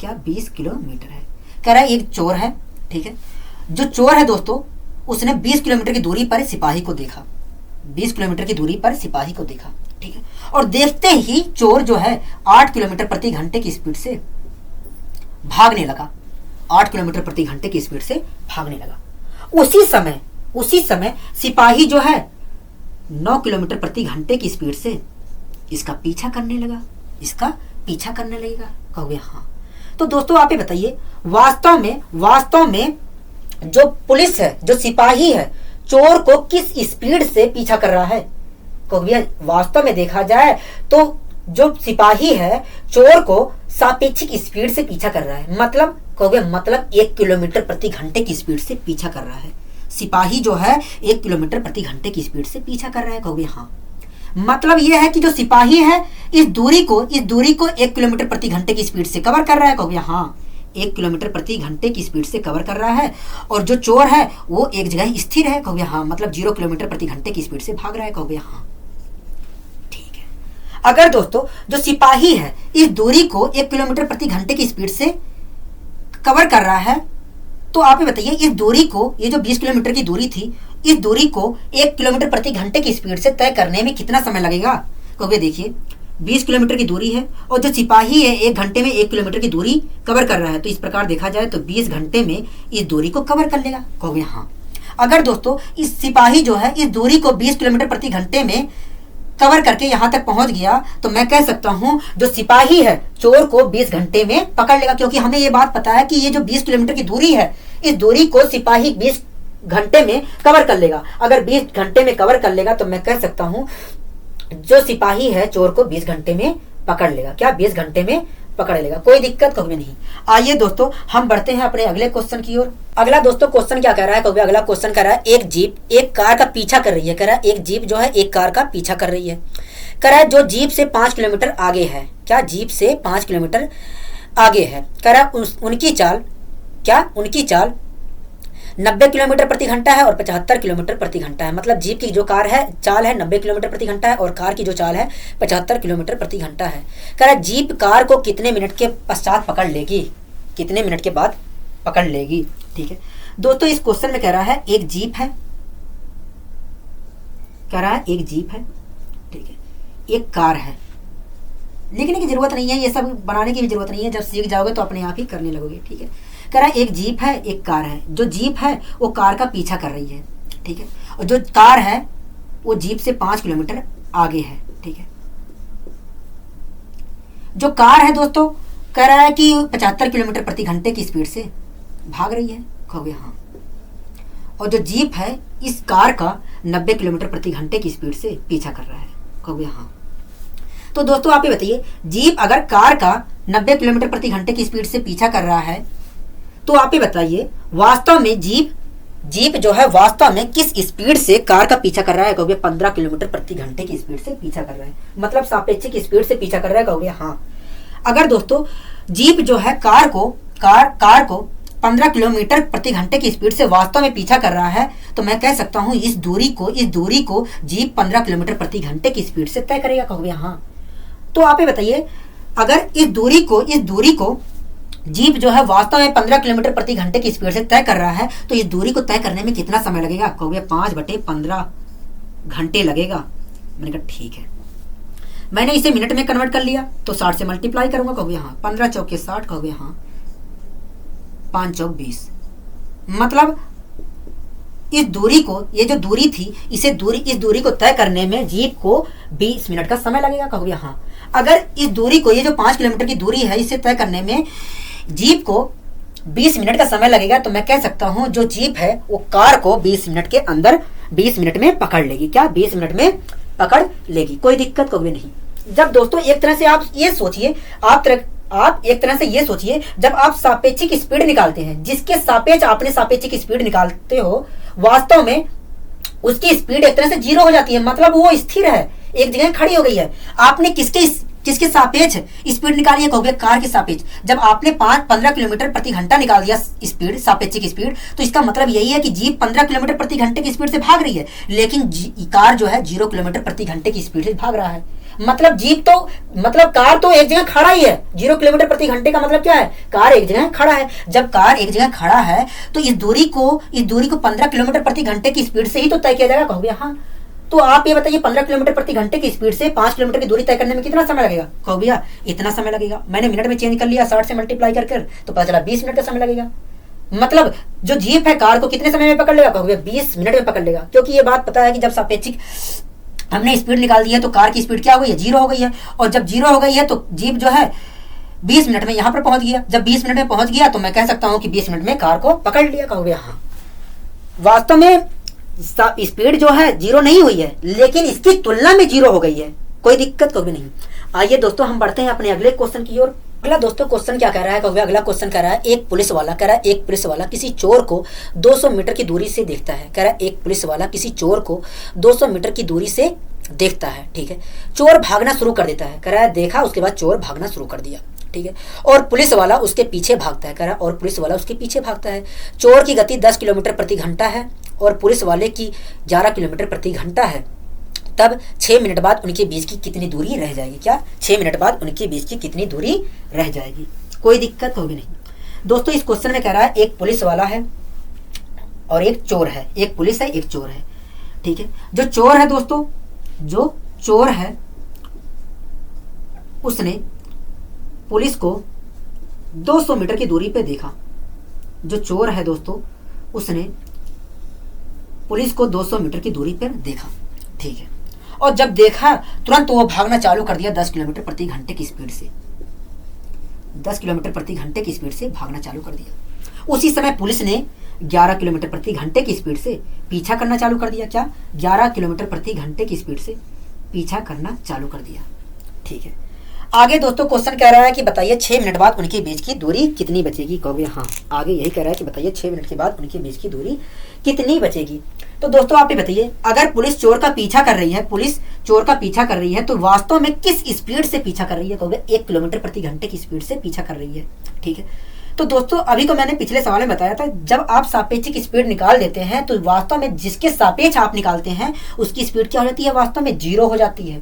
क्या? 20 किलोमीटर है। कह रहा है एक चोर है, ठीक है। जो चोर है दोस्तों उसने 20 किलोमीटर की दूरी पर सिपाही को देखा, 20 किलोमीटर की दूरी पर सिपाही को देखा, ठीक है। और देखते ही चोर जो है 8 किलोमीटर प्रति घंटे की स्पीड से भागने लगा, 8 किलोमीटर प्रति घंटे की स्पीड से भागने लगा। उसी समय सिपाही जो है 9 किलोमीटर प्रति घंटे की स्पीड से इसका पीछा करने लगेगा। कहोगे हाँ। तो दोस्तों आप ये बताइए, वास्तव में जो पुलिस है, जो सिपाही है, चोर को किस स्पीड से पीछा कर रहा है? कहोगे वास्तव में देखा जाए तो जो सिपाही है चोर को सापेक्षिक स्पीड से पीछा कर रहा है। मतलब कहोगे 1 किलोमीटर प्रति घंटे की स्पीड से पीछा कर रहा है। सिपाही जो है 1 किलोमीटर प्रति घंटे की स्पीड से पीछा कर रहा है। कहोगे हाँ। मतलब यह है कि जो सिपाही है इस दूरी को 1 किलोमीटर प्रति घंटे की स्पीड से कवर कर रहा है। कहोगे हाँ, 1 किलोमीटर प्रति घंटे की स्पीड से कवर कर रहा है। और जो चोर है वो एक जगह स्थिर है। कहोगे हाँ, मतलब 0 किलोमीटर प्रति घंटे की स्पीड से भाग रहा है। कहोगे हाँ ठीक है। अगर दोस्तों जो सिपाही है इस दूरी को 1 किलोमीटर प्रति घंटे की स्पीड से कवर कर रहा है, तो आप ये बताइए इस दूरी को, ये जो 20 किलोमीटर की दूरी थी, इस दूरी को 1 किलोमीटर प्रति घंटे की स्पीड से तय करने में कितना समय लगेगा? कहोगे देखिए 20 किलोमीटर की दूरी है और जो सिपाही है 1 घंटे में 1 किलोमीटर की दूरी कवर कर रहा है, तो इस प्रकार देखा जाए तो 20 घंटे में इस दूरी को कवर कर लेगा। कहोगे हाँ। अगर दोस्तों इस सिपाही जो है इस दूरी को 20 किलोमीटर प्रति घंटे में कवर करके यहाँ तक पहुंच गया, तो मैं कह सकता हूं जो सिपाही है चोर को 20 घंटे में पकड़ लेगा, क्योंकि हमें ये बात पता है कि ये जो 20 किलोमीटर की दूरी है, इस दूरी को सिपाही 20 घंटे में कवर कर लेगा। अगर 20 घंटे में कवर कर लेगा तो मैं कह सकता हूं जो सिपाही है चोर को 20 घंटे में पकड़ लेगा। क्या? 20 घंटे में पकड़ लेगा। कोई दिक्कत कभी नहीं। आइए दोस्तों हम बढ़ते हैं अपने अगले क्वेश्चन की ओर। अगला दोस्तों क्वेश्चन क्या कह रहा है? कभी अगला क्वेश्चन कह रहा है एक जीप एक कार का पीछा कर रही है। कह रहा है एक जीप जो है एक कार का पीछा कर रही है। कह रहा है जो जीप से 5 किलोमीटर आगे है। क्या? जीप से 5 किलोमीटर आगे है। कह रहा है उनकी चाल, क्या उनकी चाल 90 किलोमीटर प्रति घंटा है और 75 किलोमीटर प्रति घंटा है। मतलब जीप की जो कार है चाल है 90 किलोमीटर प्रति घंटा है और कार की जो चाल है 75 किलोमीटर प्रति घंटा है। कह रहा है जीप कार को कितने मिनट के पश्चात पकड़ लेगी, कितने मिनट के बाद पकड़ लेगी। ठीक है दोस्तों, इस क्वेश्चन में कह रहा है एक जीप है, कह रहा है एक जीप है, ठीक है, एक कार है। लिखने की जरूरत नहीं है, ये सब बनाने की भी जरूरत नहीं है, जब सीख जाओगे तो अपने आप ही करने लगोगे। ठीक है, कह रहा है एक जीप है एक कार है। जो जीप है वो कार का पीछा कर रही है, ठीक है, और जो कार है वो जीप से 5 किलोमीटर आगे है। ठीक है, जो कार है दोस्तों कह रहा है कि 75 किलोमीटर प्रति घंटे की स्पीड से भाग रही है। कहोगे हाँ। और जो जीप है इस कार का 90 किलोमीटर प्रति घंटे की स्पीड से पीछा कर रहा है। कहोगे हाँ। तो दोस्तों आप ये बताइए, जीप अगर कार का 90 किलोमीटर प्रति घंटे की स्पीड से पीछा कर रहा है, तो आप ये बताइए वास्तव में जीप जो है वास्तव में किस स्पीड से कार का पीछा कर रहा है। कहोगे 15 किलोमीटर प्रति घंटे की स्पीड से पीछा कर रहा है, मतलब सापेक्षिक स्पीड से पीछा कर रहा है। कहोगे हाँ। अगर दोस्तों जीप जो है कार को 15 किलोमीटर प्रति घंटे की स्पीड से वास्तव में पीछा कर रहा है, तो मैं कह सकता हूं इस दूरी को जीप 15 किलोमीटर प्रति घंटे की स्पीड से तय करेगा। कहोगे हाँ। तो आप ये बताइए, अगर इस दूरी को जीप जो है वास्तव में 15 किलोमीटर प्रति घंटे की स्पीड से तय कर रहा है, तो इस दूरी को तय करने में कितना समय लगेगा? कहोगे 5/15 घंटे लगेगा। मैंने कहा ठीक है। मैंने इसे मिनट में कन्वर्ट कर लिया, तो 60 से मल्टीप्लाई करूंगा। कहोगे हाँ। 15 चौके 60, कहोगे हाँ। 5 चौक 20। मतलब इस दूरी को, ये जो दूरी थी, इस दूरी को तय करने में जीप को 20 मिनट का समय लगेगा। कहोगे हाँ। अगर इस दूरी को, ये जो 5 किलोमीटर की दूरी है, इसे तय करने में जीप को 20 मिनट का समय लगेगा, तो मैं कह सकता हूं जो जीप है वो कार को 20 मिनट के अंदर 20 मिनट में पकड़ लेगी। क्या? 20 मिनट में पकड़ लेगी। कोई दिक्कत कभी नहीं। जब दोस्तों एक तरह से आप ये सोचिए, आप एक तरह से ये सोचिए, जब आप सापेक्षिक स्पीड निकालते हैं, जिसके सापेक्ष आपने सापेक्षिक स्पीड निकालते हो, वास्तव में उसकी स्पीड एक तरह से 0 हो जाती है। मतलब वो स्थिर है, एक जगह खड़ी हो गई है। आपने किसके सापेक्ष स्पीड निकाली है? कहोगे कार के सापेक्ष। जब आपने 15 किलोमीटर प्रति घंटा निकाल दिया स्पीड, सापेक्षिक स्पीड, तो इसका मतलब यही है कि जीप 15 किलोमीटर प्रति घंटे की स्पीड से भाग रही है, लेकिन कार जो है 0 किलोमीटर प्रति घंटे की स्पीड से भाग रहा है। मतलब कार तो एक जगह खड़ा ही है। 0 किलोमीटर प्रति घंटे का मतलब क्या है? कार एक जगह खड़ा है। जब कार एक जगह खड़ा है, तो इस दूरी को 15 किलोमीटर प्रति घंटे की स्पीड से ही तो तय किया जाएगा। कहोगे हाँ। तो आप ये बताइए, 15 किलोमीटर प्रति घंटे की स्पीड से 5 किलोमीटर की दूरी तय करने में कितना समय लगेगा? कहोगे भैया इतना समय लगेगा। मैंने मिनट में चेंज कर लिया, 60 से मल्टीप्लाई कर तो पता चला 20 मिनट का समय लगेगा। मतलब जो जीप है कार को कितने समय में पकड़ लेगा? कहोगे 20 मिनट में पकड़ लेगा। क्योंकि ये बात पता है कि जब सापेक्षिक हमने स्पीड निकाल दी है, तो कार की स्पीड क्या हो गई है? 0 हो गई है। और जब 0 हो गई है, तो जीप जो है 20 मिनट में यहां पर पहुंच गया। जब 20 मिनट में पहुंच गया, तो मैं कह सकता हूं कि 20 मिनट में कार को पकड़ लिया। कहोगे हाँ। वास्तव में स्पीड जो है 0 नहीं हुई है, लेकिन इसकी तुलना में 0 हो गई है। कोई दिक्कत कभी नहीं। आइए दोस्तों, हम बढ़ते हैं अपने अगले क्वेश्चन की ओर। अगला दोस्तों क्वेश्चन क्या कह रहा है? कहोगे अगला क्वेश्चन कह रहा है, एक पुलिस वाला किसी चोर को 200 मीटर की दूरी से देखता है। कह रहा है एक पुलिस वाला किसी चोर को 200 मीटर की दूरी से देखता है। ठीक है। चोर भागना शुरू कर देता है। कह रहा है देखा, उसके बाद चोर भागना शुरू कर दिया। ठीक है। और पुलिस वाला उसके पीछे भागता है। कह रहा है और पुलिस वाला उसके पीछे भागता है। चोर की गति 10 किलोमीटर प्रति घंटा है और पुलिस वाले की 11 किलोमीटर प्रति घंटा है। तब 6 मिनट बाद उनके बीच की कितनी दूरी रह जाएगी? क्या? 6 मिनट बाद उनके बीच की कितनी दूरी रह जाएगी? कोई दिक्कत होगी नहीं। दोस्तों इस क्वेश्चन में कह रहा है एक पुलिस वाला है और एक चोर है। एक पुलिस है, एक चोर है। ठीक है। जो चोर है दोस्तों, जो चोर है उसने पुलिस को 200 मीटर की दूरी पे देखा। जो चोर है दोस्तों, उसने पुलिस को 200 मीटर की दूरी पर देखा। ठीक है। और जब देखा, तुरंत वो भागना चालू कर दिया 10 किलोमीटर प्रति घंटे की स्पीड से। 10 किलोमीटर प्रति घंटे की स्पीड से भागना चालू कर दिया। उसी समय पुलिस ने 11 किलोमीटर प्रति घंटे की स्पीड से पीछा करना चालू कर दिया। क्या? 11 किलोमीटर प्रति घंटे की स्पीड से पीछा करना चालू कर दिया। ठीक है। आगे दोस्तों क्वेश्चन कह रहा है कि बताइए 6 मिनट बाद उनके बीच की दूरी कितनी बचेगी? कहोगे हाँ। आगे यही कह रहा है कि बताइए 6 मिनट के बाद उनके बीच की दूरी कितनी बचेगी? तो दोस्तों आप ये बताइए, अगर पुलिस चोर का पीछा कर रही है, तो वास्तव में किस स्पीड से पीछा कर रही है? कहोगे 1 किलोमीटर प्रति घंटे की स्पीड से पीछा कर रही है। ठीक है। तो दोस्तों अभी को मैंने पिछले सवाल में बताया था, जब आप सापेक्षिक स्पीड निकाल देते हैं, तो वास्तव में जिसके सापेक्ष आप निकालते हैं उसकी स्पीड क्या हो जाती है? वास्तव में 0 हो जाती है।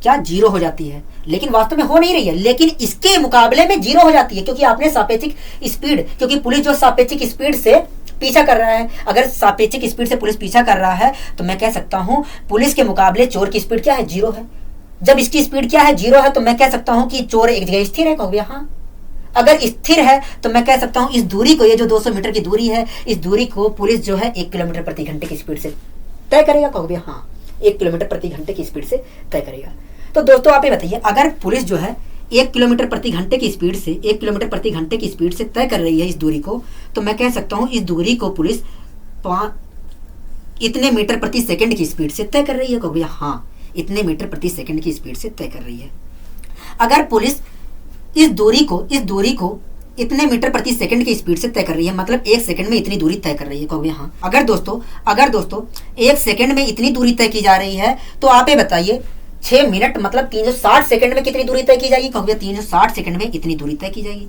क्या? 0 हो जाती है। लेकिन वास्तव में हो नहीं रही है, लेकिन इसके मुकाबले में 0 हो जाती है, क्योंकि आपने सापेक्षिक स्पीड, क्योंकि पुलिस जो सापेक्षिक स्पीड से पीछा कर रहा है, अगर सापेक्षिक स्पीड से पुलिस पीछा कर रहा है, तो मैं कह सकता हूं पुलिस के मुकाबले चोर की स्पीड क्या है? 0 है। जब इसकी स्पीड क्या है? 0 है, तो मैं कह सकता हूं कि चोर एक जगह स्थिर है। कहोगे हाँ। अगर स्थिर है, तो मैं कह सकता हूं इस दूरी को, ये जो 200 मीटर की दूरी है, इस दूरी को पुलिस जो है 1 किलोमीटर प्रति घंटे की स्पीड से तय करेगा। कहोगे हाँ। 1 किलोमीटर प्रति घंटे की स्पीड से तय करेगा। तो दोस्तों आप ये बताइए, अगर पुलिस जो है 1 किलोमीटर प्रति घंटे की स्पीड से 1 किलोमीटर प्रति घंटे की स्पीड से तय कर रही है इस दूरी को, तो मैं कह सकता हूं इस दूरी को पुलिस इतने मीटर प्रति सेकंड की स्पीड से तय कर रही है। कहोगे हाँ। इतने मीटर प्रति सेकंड की स्पीड से तय कर रही है। अगर पुलिस इस दूरी को इतने मीटर प्रति सेकंड की स्पीड से तय कर रही है, मतलब 1 सेकंड में इतनी दूरी तय कर रही है। कहोगे हाँ। अगर दोस्तों 1 सेकंड में इतनी दूरी तय की जा रही है, तो आप ये बताइए 6 मिनट मतलब 360 सेकंड में कितनी दूरी तय की जाएगी? कहोगे 360 सेकंड में इतनी दूरी तय की जाएगी।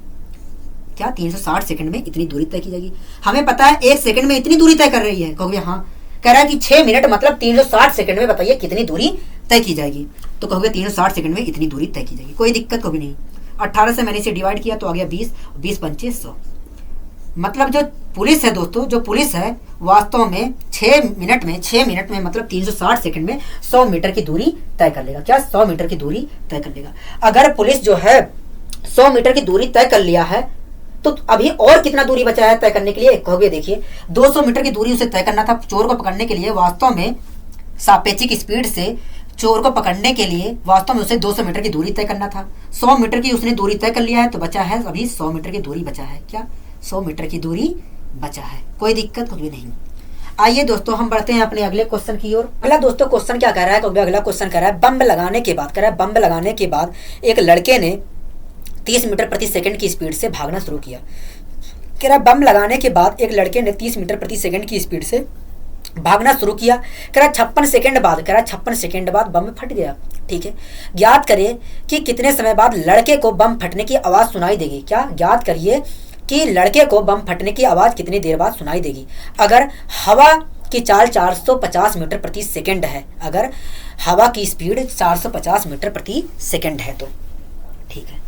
क्या 360 सेकंड में इतनी दूरी तय की जाएगी। हमें पता है 1 सेकंड में इतनी दूरी तय कर रही है, कहोगे हाँ। कह रहा है कि 6 मिनट मतलब 360 सेकंड में बताइए कितनी दूरी तय की जाएगी। तो कहोगे 360 सेकंड में इतनी दूरी तय की जाएगी, कोई दिक्कत कभी नहीं। 18 से मैंने इसे डिवाइड किया तो आ गया 20, 20 पंचे 100। मतलब जो पुलिस है दोस्तों, जो पुलिस है वास्तव में 6 मिनट में मतलब 360 सेकंड में 100 मीटर की दूरी तय कर लेगा। क्या 100 मीटर की दूरी तय कर लेगा। अगर पुलिस जो है 100 मीटर की दूरी तय कर लिया है तो अभी और कितना दूरी बचा है तय करने के लिए। कहोगे देखिए 200 मीटर की दूरी उसे तय करना था चोर को पकड़ने के लिए। वास्तव में सापेक्षिक स्पीड से चोर को पकड़ने के लिए वास्तव में उसे 200 मीटर की दूरी तय करना था। 100 मीटर की उसने दूरी तय कर लिया है तो बचा है अभी 100 मीटर की दूरी बचा है। क्या 100 मीटर की दूरी बचा है, कोई दिक्कत कुछ भी नहीं। आइए दोस्तों हम बढ़ते हैं अपने अगले क्वेश्चन की ओर। अगला दोस्तों क्वेश्चन क्या कह रहा है, अगला क्वेश्चन कह रहा है बम लगाने के बाद, कह रहा है बम लगाने के बाद एक लड़के ने 30 मीटर प्रति सेकंड की स्पीड से भागना शुरू किया। कह रहा बम लगाने के बाद एक लड़के ने 30 मीटर प्रति सेकंड की स्पीड से भागना शुरू किया। कह रहा 56 सेकंड बाद बम फट गया। ठीक है, ज्ञात करिए कि कितने समय बाद लड़के को बम फटने की आवाज सुनाई देगी। क्या ज्ञात करिए कि लड़के को बम फटने की आवाज कितनी देर बाद सुनाई देगी। अगर हवा की चाल 450 मीटर प्रति सेकंड है, अगर हवा की स्पीड 450 मीटर प्रति सेकंड है तो ठीक है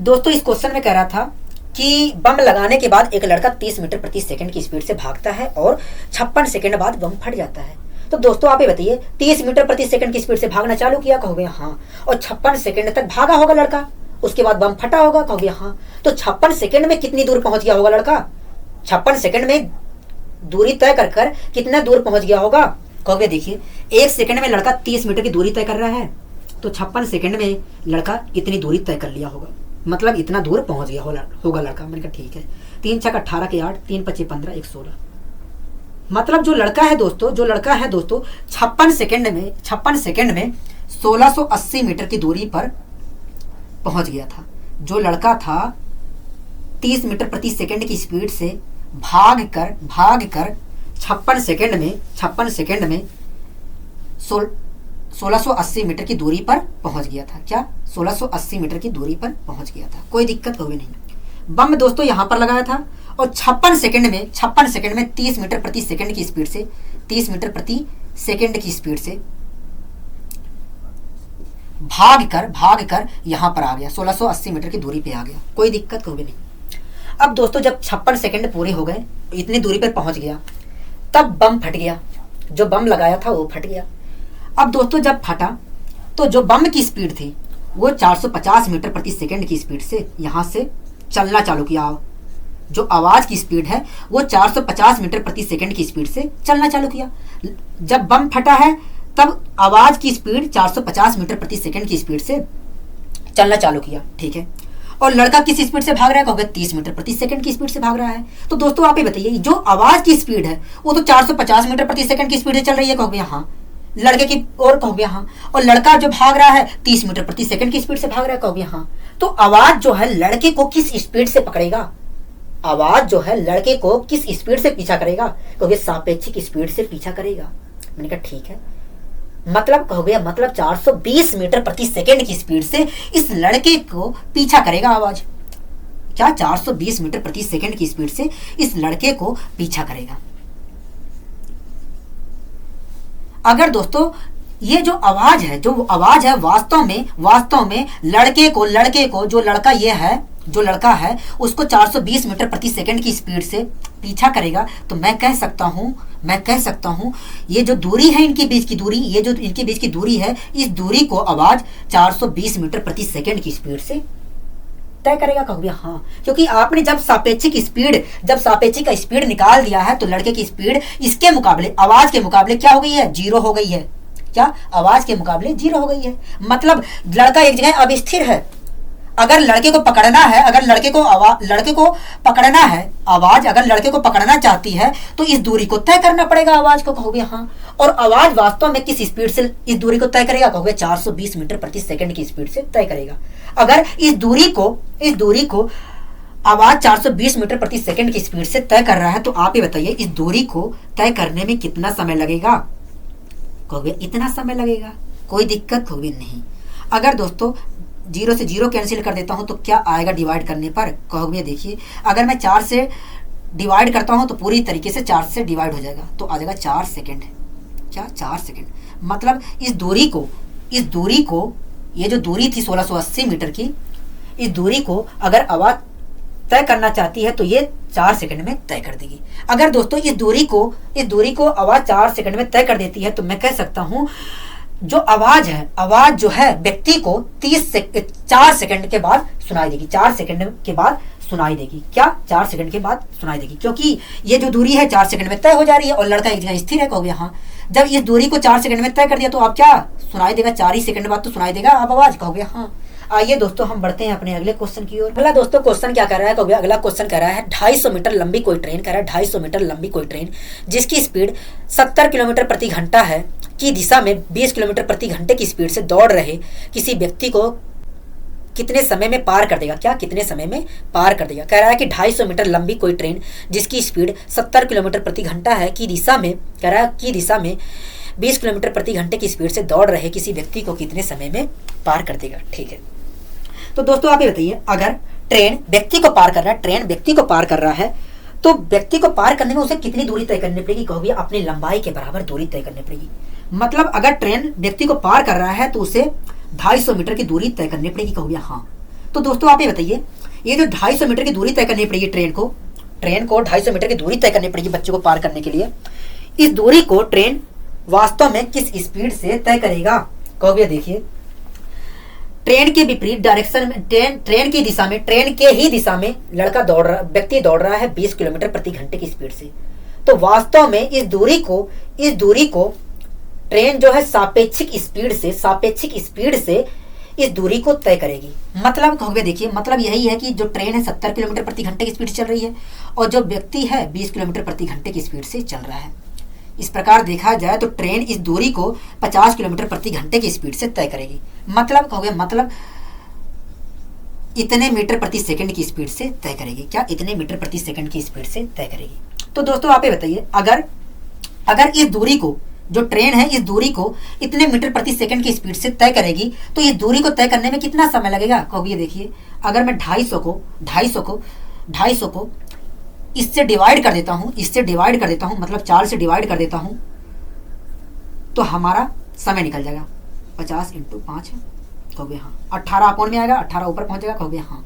दोस्तों। इस क्वेश्चन में कह रहा था कि बम लगाने के बाद एक लड़का 30 मीटर प्रति सेकंड की स्पीड से भागता है और 56 सेकंड बाद बम फट जाता है। तो दोस्तों आप ये बताइए 30 मीटर प्रति सेकंड की स्पीड से भागना चालू किया, कहोगे हाँ, और 56 सेकंड तक भागा होगा लड़का, उसके बाद बम फटा होगा, कहोगे हाँ। तो 56 सेकंड में कितनी दूर पहुंच गया होगा लड़का। 56 सेकंड में दूरी तय कर कर कितना दूर पहुंच गया होगा। कहोगे देखिए 1 सेकंड में लड़का 30 मीटर की दूरी तय कर रहा है तो 56 सेकंड में लड़का इतनी दूरी तय कर लिया होगा, मतलब इतना दूर पहुंच गया होगा लड़का। मैंने कहा ठीक है। 3 छक 18 के 8, 3 पच्चे 15, 1 16। मतलब जो लड़का है दोस्तों 56 सेकंड में 1680 मीटर की दूरी पर पहुंच गया था। जो लड़का था 30 मीटर प्रति सेकंड की स्पीड से भाग कर 56 सेकंड में 1680 मीटर की दूरी पर पहुंच गया था। क्या 1680 मीटर की दूरी पर पहुंच गया था, कोई दिक्कत कोई नहीं। बम दोस्तों यहां पर लगाया था और 56 सेकंड में 30 मीटर प्रति सेकंड की स्पीड से 30 मीटर प्रति सेकंड की स्पीड से भाग कर यहां पर आ गया, 1680 मीटर की दूरी पे आ गया, कोई दिक्कत कोई नहीं। अब दोस्तों जब 56 सेकंड पूरे हो गए, इतनी दूरी पर पहुंच गया, तब बम फट गया। जो बम लगाया था वो फट गया। अब दोस्तों जब फटा तो जो बम की स्पीड थी वो 450 मीटर प्रति सेकंड की स्पीड से यहां से चलना चालू किया। जो आवाज की स्पीड है वो 450 मीटर प्रति सेकंड की स्पीड से चलना चालू किया। जब बम फटा है तब आवाज की स्पीड 450 मीटर प्रति सेकंड की स्पीड से चलना चालू किया। ठीक है, और लड़का किस स्पीड से भाग रहा है, कहोगे 30 मीटर प्रति सेकंड की स्पीड से भाग रहा है। तो दोस्तों आप ये बताइए जो आवाज की स्पीड है वो तो 450 मीटर प्रति सेकंड की स्पीड से चल रही है, कहोगे हाँ। लड़के की और कहोगे हाँ, और लड़का जो भाग रहा है 30 मीटर प्रति सेकंड की स्पीड से भाग रहा है, कहोगे हाँ। तो आवाज जो है लड़के को किस स्पीड से पकड़ेगा, आवाज जो है लड़के को किस स्पीड से पीछा करेगा, कहोगे सापेक्षिक स्पीड से पीछा करेगा। मैंने कहा ठीक है, मतलब कहोगे मतलब 420 मीटर प्रति सेकंड की स्पीड से इस लड़के को पीछा करेगा आवाज। क्या 420 मीटर प्रति सेकंड की स्पीड से इस लड़के को पीछा करेगा। अगर दोस्तों ये जो आवाज है वास्तव में लड़के को जो लड़का है उसको 420 मीटर प्रति सेकंड की स्पीड से पीछा करेगा, तो मैं कह सकता हूं ये जो दूरी है इनके बीच की दूरी है, इस दूरी को आवाज 420 मीटर प्रति सेकंड की स्पीड से तय करेगा, कहोगे हाँ। क्योंकि आपने जब सापेक्षिक स्पीड निकाल दिया है तो लड़के की स्पीड इसके मुकाबले आवाज के मुकाबले क्या हो गई है, 0 हो गई है। क्या आवाज के मुकाबले 0 हो गई है, मतलब लड़का एक जगह अब स्थिर है। अगर लड़के को पकड़ना है, आवाज अगर लड़के को पकड़ना चाहती है तो इस दूरी को तय करना पड़ेगा आवाज को, कहोगे हाँ। और आवाज वास्तव में किस स्पीड से इस दूरी को तय करेगा, कहोगे 420 मीटर प्रति सेकंड की स्पीड से तय करेगा। अगर इस दूरी को आवाज 420 मीटर प्रति सेकंड की स्पीड से तय कर रहा है तो आप ये बताइए इस दूरी को तय करने में कितना समय लगेगा, कहोगे इतना समय लगेगा, कोई दिक्कत होगी नहीं। अगर दोस्तों जीरो से जीरो कैंसिल कर देता हूँ तो क्या आएगा डिवाइड करने पर? कहोगे देखिए अगर मैं 4 से डिवाइड करता हूँ तो पूरी तरीके से 4 से डिवाइड हो जाएगा, तो आ जाएगा 4 सेकेंड। क्या 4 सेकेंड? मतलब इस दूरी को ये जो दूरी थी 1680 मीटर की, इस दूरी को अगर आवाज़ तय करना चाहती है तो ये 4 सेकंड में तय कर देगी। अगर दोस्तों इस दूरी को आवाज़ 4 सेकंड में तय कर देती है तो मैं कह सकता हूँ जो आवाज़ जो है व्यक्ति को 4 सेकंड के बाद सुनाई देगी। 4 सेकंड के बाद सुनाई देगी। क्या 4 सेकंड के बाद सुनाई देगी? क्योंकि ये जो दूरी है 4 सेकंड में तय हो जा रही है और लड़का एक जगह स्थिर है। कहोगे हाँ। जब इस दूरी को 4 सेकंड में तय कर दिया तो आप क्या सुनाई देगा? 4 ही सेकंड बाद तो सुनाई देगा आप आवाज़। कहोगे हाँ। आइए दोस्तों हम बढ़ते हैं अपने अगले क्वेश्चन की ओर। अगला दोस्तों क्वेश्चन क्या कर रहा है? कहोगे अगला क्वेश्चन कर रहा है 250 मीटर लंबी कोई ट्रेन, कह रहा है 250 मीटर लंबी कोई ट्रेन जिसकी स्पीड 70 किलोमीटर प्रति घंटा है की दिशा में 20 किलोमीटर प्रति घंटे की स्पीड से दौड़ रहे किसी व्यक्ति को कितने समय में पार कर देगा? क्या कितने समय में पार कर देगा? कह रहा है कि 250 मीटर लंबी कोई ट्रेन जिसकी स्पीड 70 किलोमीटर प्रति घंटा है की दिशा में, कह रहा है की दिशा में 20 किलोमीटर प्रति घंटे की स्पीड से दौड़ रहे किसी व्यक्ति को कितने समय में पार कर देगा। ठीक है, तो दोस्तों आप ये बताइए अगर ट्रेन व्यक्ति को पार कर रहा है तो व्यक्ति को पार करने में उसे कितनी दूरी तय करनी पड़ेगी? कहोगे अपनी लंबाई के बराबर दूरी तय करनी पड़ेगी। मतलब अगर ट्रेन व्यक्ति को पार कर रहा है तो उसे 250 मीटर की दूरी तय करनी पड़ेगी। कहोगे हाँ। तो दोस्तों आप ये बताइए ये जो 250 मीटर की दूरी तय करनी पड़ेगी ट्रेन को 250 मीटर की दूरी तय करनी पड़ेगी बच्चे को पार करने के लिए। इस दूरी को ट्रेन वास्तव में किस स्पीड से तय करेगा? कहोगे देखिए ट्रेन के विपरीत डायरेक्शन में ट्रेन के ही दिशा में व्यक्ति दौड़ रहा है 20 किलोमीटर प्रति घंटे की स्पीड से। तो वास्तव में इस दूरी को ट्रेन जो है सापेक्षिक स्पीड से इस दूरी को तय करेगी। मतलब कहोगे देखिए मतलब यही है कि जो ट्रेन है 70 किलोमीटर प्रति घंटे की स्पीड से चल रही है और जो व्यक्ति है 20 किलोमीटर प्रति घंटे की स्पीड से चल रहा है। इस प्रकार देखा जाए तो ट्रेन इस दूरी को 50 किलोमीटर प्रति घंटे की स्पीड से तय करेगी। मतलब कहोगे मतलब इतने मीटर प्रति सेकंड की स्पीड से तय करेगी। क्या इतने मीटर प्रति सेकंड की स्पीड से तय करेगी? तो दोस्तों आप ये बताइए अगर इस दूरी को जो ट्रेन है इस दूरी को इतने मीटर प्रति सेकंड की स्पीड से तय करेगी तो इस दूरी को तय करने में कितना समय लगेगा? कहोगे देखिए अगर मैं 250 को इससे डिवाइड कर देता हूँ मतलब 4 से डिवाइड कर देता हूँ तो हमारा समय निकल जाएगा 50 × 5 है। कहोगे हाँ। 18 अपोन में आएगा, 18 ऊपर पहुंच जाएगा। कहोगे हाँ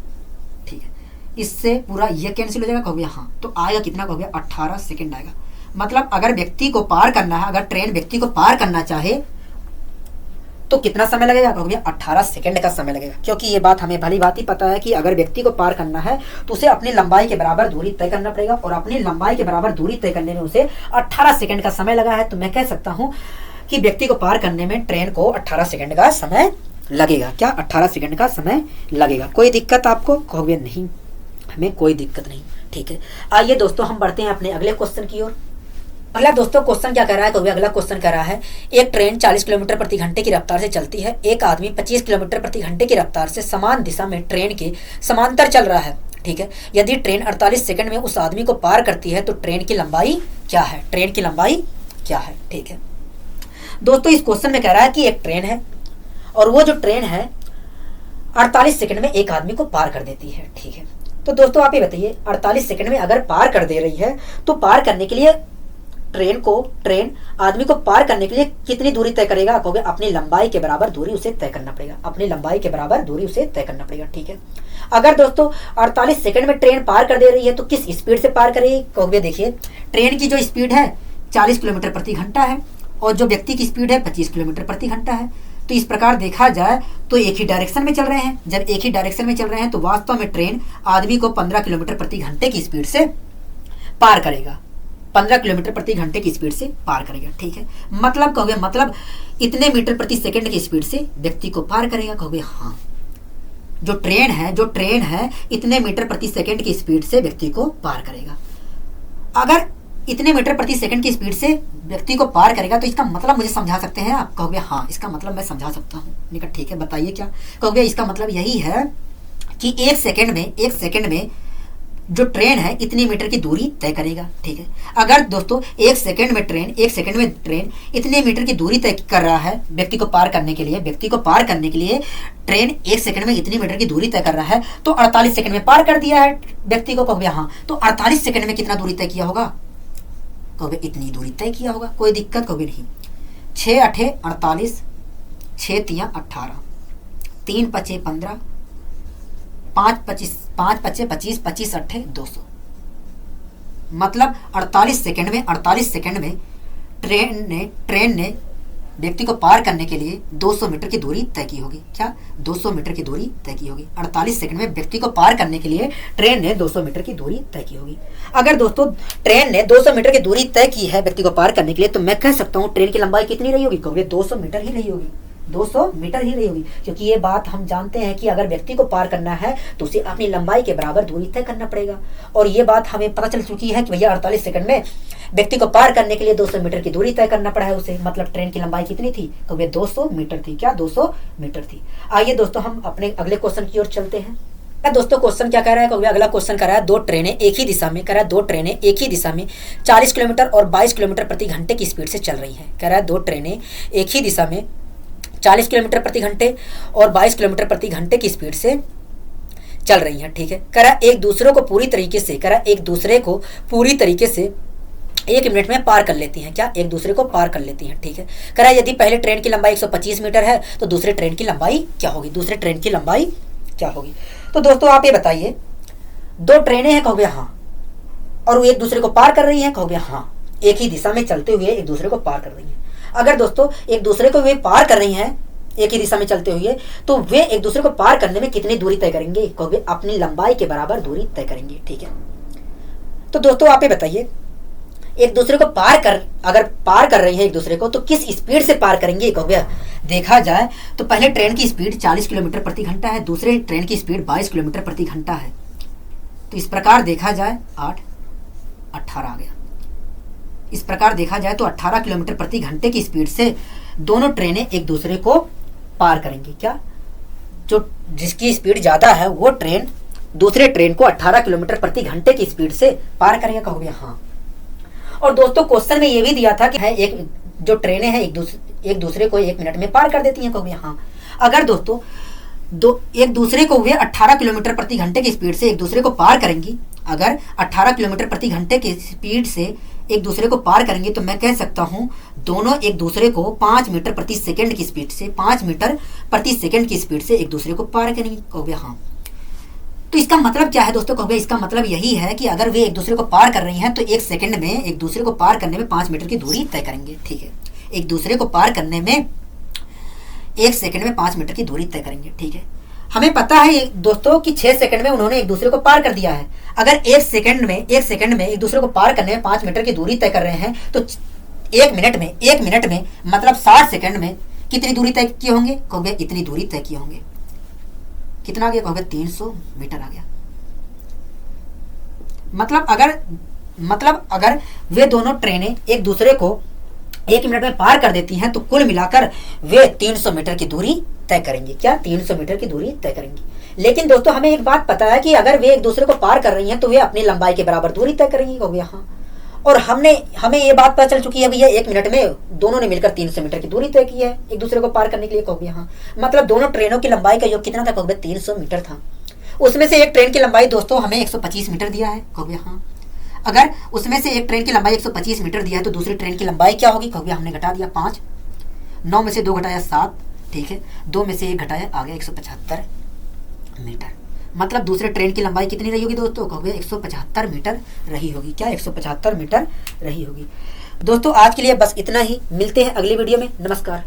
ठीक है। इससे पूरा ये कैंसिल हो जाएगा। कहोगे हाँ। तो आएगा कितना? कहोगे 18 सेकंड आएगा। मतलब अगर व्यक्ति को पार करना है, अगर ट्रेन व्यक्ति को पार करना चाहे तो कितना समय लगेगा? कहोगे 18 सेकंड का समय लगेगा। क्योंकि ये बात हमें भली भांति पता है कि अगर व्यक्ति को पार करना है तो उसे अपनी लंबाई के बराबर दूरी तय करना पड़ेगा और अपनी लंबाई के बराबर दूरी तय करने में उसे 18 सेकंड का समय लगा है। तो मैं कह सकता हूँ कि व्यक्ति को पार करने में ट्रेन को 18 सेकंड का समय लगेगा। क्या 18 सेकंड का समय लगेगा? कोई दिक्कत आपको? कहोगे नहीं, हमें कोई दिक्कत नहीं। ठीक है, आइए दोस्तों हम बढ़ते हैं अपने अगले क्वेश्चन की ओर। अगला दोस्तों क्वेश्चन क्या कर रहा है? कहोगे अगला क्वेश्चन कर रहा है एक ट्रेन 40 किलोमीटर प्रति घंटे की रफ्तार से चलती है। एक आदमी 25 किलोमीटर प्रति घंटे की रफ्तार से समान दिशा में ट्रेन के समांतर चल रहा है। ठीक है, यदि ट्रेन 48 सेकंड में उस आदमी को पार करती है तो ट्रेन की लंबाई क्या है? ट्रेन की लंबाई क्या है? ठीक है दोस्तों इस क्वेश्चन में कह रहा है कि एक ट्रेन है और वो जो ट्रेन है 48 सेकंड में एक आदमी को पार कर देती है। ठीक है, तो दोस्तों आप ये बताइए 48 सेकंड में अगर पार कर दे रही है तो पार करने के लिए ट्रेन आदमी को पार करने के लिए कितनी दूरी तय करेगा? कहोगे अपनी लंबाई के बराबर दूरी उसे तय करना पड़ेगा। अपनी लंबाई के बराबर दूरी उसे तय करना पड़ेगा। ठीक है, अगर दोस्तों 48 सेकंड में ट्रेन पार कर दे रही है तो किस स्पीड से पार करेगी? कहोगे देखिए ट्रेन की जो स्पीड है 40 किलोमीटर प्रति घंटा है और जो व्यक्ति की स्पीड है 25 किलोमीटर प्रति घंटा है। तो इस प्रकार देखा जाए तो एक ही डायरेक्शन में चल रहे हैं। जब एक ही डायरेक्शन में चल रहे हैं तो वास्तव में ट्रेन आदमी को 15 किलोमीटर प्रति घंटे की स्पीड से पार करेगा। 15 किलोमीटर प्रति घंटे की स्पीड से पार करेगा। ठीक है, मतलब कहोगे मतलब इतने मीटर प्रति सेकंड की स्पीड से व्यक्ति को पार करेगा। कहोगे हाँ। जो ट्रेन है इतने मीटर प्रति सेकंड की स्पीड से व्यक्ति को पार करेगा। अगर इतने मीटर प्रति सेकंड की स्पीड से व्यक्ति को पार करेगा तो इसका मतलब मुझे समझा सकते हैं आप? कहोगे हाँ इसका मतलब मैं समझा सकता हूँ। मैंने कहा ठीक है बताइए क्या? कहोगे इसका मतलब यही है कि एक सेकंड में जो ट्रेन है इतनी मीटर की दूरी तय करेगा, ठीक है। अगर दोस्तों एक सेकंड में ट्रेन इतने मीटर की दूरी तय कर रहा है व्यक्ति को पार करने के लिए ट्रेन एक सेकंड में इतनी मीटर की दूरी तय कर रहा है, तो 48 सेकंड में पार कर दिया है व्यक्ति को, कहोगे हाँ। तो 48 सेकंड में कितना दूरी तय किया होगा, कहोगे इतनी दूरी तय किया होगा, कोई दिक्कत कहोगे नहीं। 6 8 48, 6 3 18, 3 5 15, 5 25, 5 5 25, 25 8 200। मतलब 48 सेकंड में ट्रेन ने व्यक्ति को पार करने के लिए 200 मीटर की दूरी तय की होगी। क्या 200 मीटर की दूरी तय की होगी। 48 सेकंड में व्यक्ति को पार करने के लिए ट्रेन ने 200 मीटर की दूरी तय की होगी। अगर दोस्तों ट्रेन ने 200 मीटर की दूरी तय की है व्यक्ति को पार करने के लिए, तो मैं कह सकता हूँ ट्रेन की लंबाई कितनी रही होगी, कहोगे 200 मीटर ही रही होगी, 200 मीटर ही रही होगी। क्योंकि ये बात हम जानते हैं कि अगर व्यक्ति को पार करना है तो उसे अपनी लंबाई के बराबर दूरी तय करना पड़ेगा। और ये बात हमें पता चल चुकी है कि भैया 48 सेकंड में व्यक्ति को पार करने के लिए 200 मीटर की दूरी तय करना पड़ा है उसे। मतलब ट्रेन की लंबाई कितनी थी, तो वे 200 मीटर थी। क्या 200 मीटर थी। आइए दोस्तों हम अपने अगले क्वेश्चन की ओर चलते हैं। दोस्तों क्वेश्चन क्या कह रहा है, अगला क्वेश्चन कह रहा है दो ट्रेनें एक ही दिशा में 40 किलोमीटर और 22 किलोमीटर प्रति घंटे की स्पीड से चल रही हैं। कह रहा है दो ट्रेनें एक ही दिशा में 40 किलोमीटर प्रति घंटे और 22 किलोमीटर प्रति घंटे की स्पीड से चल रही हैं, ठीक है। कह रहा एक दूसरे को पूरी तरीके से 1 मिनट में पार कर लेती हैं। क्या एक दूसरे को पार कर लेती हैं, ठीक है। कह रहा है यदि पहले ट्रेन की लंबाई 125 मीटर है तो दूसरे ट्रेन की लंबाई क्या होगी। तो दोस्तों आप ये बताइए, दो ट्रेनें हैं, कहोगे हाँ, और वो एक दूसरे को पार कर रही हैं, कहोगे हाँ। एक ही दिशा में चलते हुए एक दूसरे को पार कर रही हैं। अगर दोस्तों एक दूसरे को वे पार कर रही हैं एक ही दिशा में चलते हुए, तो वे एक दूसरे को पार करने में कितनी दूरी तय करेंगे, कहोगे अपनी लंबाई के बराबर दूरी तय करेंगे, ठीक है। तो दोस्तों आप ये बताइए, एक दूसरे को अगर पार कर रही है एक दूसरे को, तो किस स्पीड से पार करेंगे, कहोगे देखा जाए तो पहले ट्रेन की स्पीड 40 किलोमीटर प्रति घंटा है, दूसरे ट्रेन की स्पीड 22 किलोमीटर प्रति घंटा है। तो इस प्रकार देखा जाए 8 18 आ गया। इस प्रकार देखा जाए तो 18 किलोमीटर प्रति घंटे की स्पीड से दोनों ट्रेनें एक दूसरे को पार करेंगी। क्या जो जिसकी स्पीड ज्यादा है वो ट्रेन दूसरे ट्रेन को 18 किलोमीटर प्रति घंटे की स्पीड से पार करेगा, कहोगे हाँ। और दोस्तों क्वेश्चन में ये भी दिया था कि है जो ट्रेनें हैं एक दूसरे को 1 मिनट में पार कर देती हैं, कहोगे हाँ। अगर दोस्तों एक दूसरे को वे 18 किलोमीटर प्रति घंटे की स्पीड से एक दूसरे को पार करेंगी, अगर 18 किलोमीटर प्रति घंटे की स्पीड से एक दूसरे को पार करेंगे, तो मैं कह सकता हूं दोनों एक दूसरे को 5 मीटर प्रति सेकंड की स्पीड से 5 मीटर प्रति सेकंड की स्पीड से एक दूसरे को पार करेंगे, कहोगे हाँ। तो इसका मतलब क्या है दोस्तों, कहोगे इसका मतलब यही है कि अगर वे एक दूसरे को पार कर रही हैं तो एक सेकंड में एक दूसरे को पार करने में 5 मीटर की दूरी तय करेंगे, ठीक है। एक दूसरे को पार करने में 1 सेकंड में 5 मीटर की दूरी तय करेंगे, ठीक है। हमें पता है दोस्तों कि 6 सेकंड में उन्होंने एक दूसरे को पार कर दिया है। अगर 1 सेकंड में एक दूसरे को पार करने में 5 मीटर की दूरी तय कर रहे हैं, तो 1 मिनट में मतलब 60 सेकंड में कितनी दूरी तय किए होंगे, कहोगे इतनी दूरी तय किए होंगे। कितना आ गया, कहोगे 300 मीटर आ गया। मतलब अगर वे दोनों ट्रेनें एक दूसरे को 1 मिनट में पार कर देती हैं, तो कुल मिलाकर वे 300 मीटर की दूरी तय करेंगी। क्या 300 मीटर की दूरी तय करेंगी। लेकिन दोस्तों हमें एक बात पता है कि अगर वे एक दूसरे को पार कर रही हैं तो वे अपनी लंबाई के बराबर दूरी तय करेंगी, कहोगे हाँ। और हमें ये बात पता चल चुकी है भैया 1 मिनट में दोनों ने मिलकर 300 मीटर की दूरी तय की है एक दूसरे को पार करने के लिए, कहोगे हाँ। मतलब दोनों ट्रेनों की लंबाई का योग कितना था, कहोगे 300 मीटर था। उसमें से एक ट्रेन की लंबाई दोस्तों हमें 125 मीटर दिया है, कहोगे हाँ। अगर उसमें से एक ट्रेन की लंबाई 125 मीटर दिया है तो दूसरी ट्रेन की लंबाई क्या होगी, कहोगे हमने घटा दिया 5, 9 में से 2 घटाया 7, ठीक है। 2 में से 1 घटाया आ गया 175 मीटर। मतलब दूसरे ट्रेन की लंबाई कितनी रही होगी दोस्तों, कहोगे 175 मीटर रही होगी। क्या 175 मीटर रही होगी। दोस्तों आज के लिए बस इतना ही, मिलते हैं अगली वीडियो में। नमस्कार।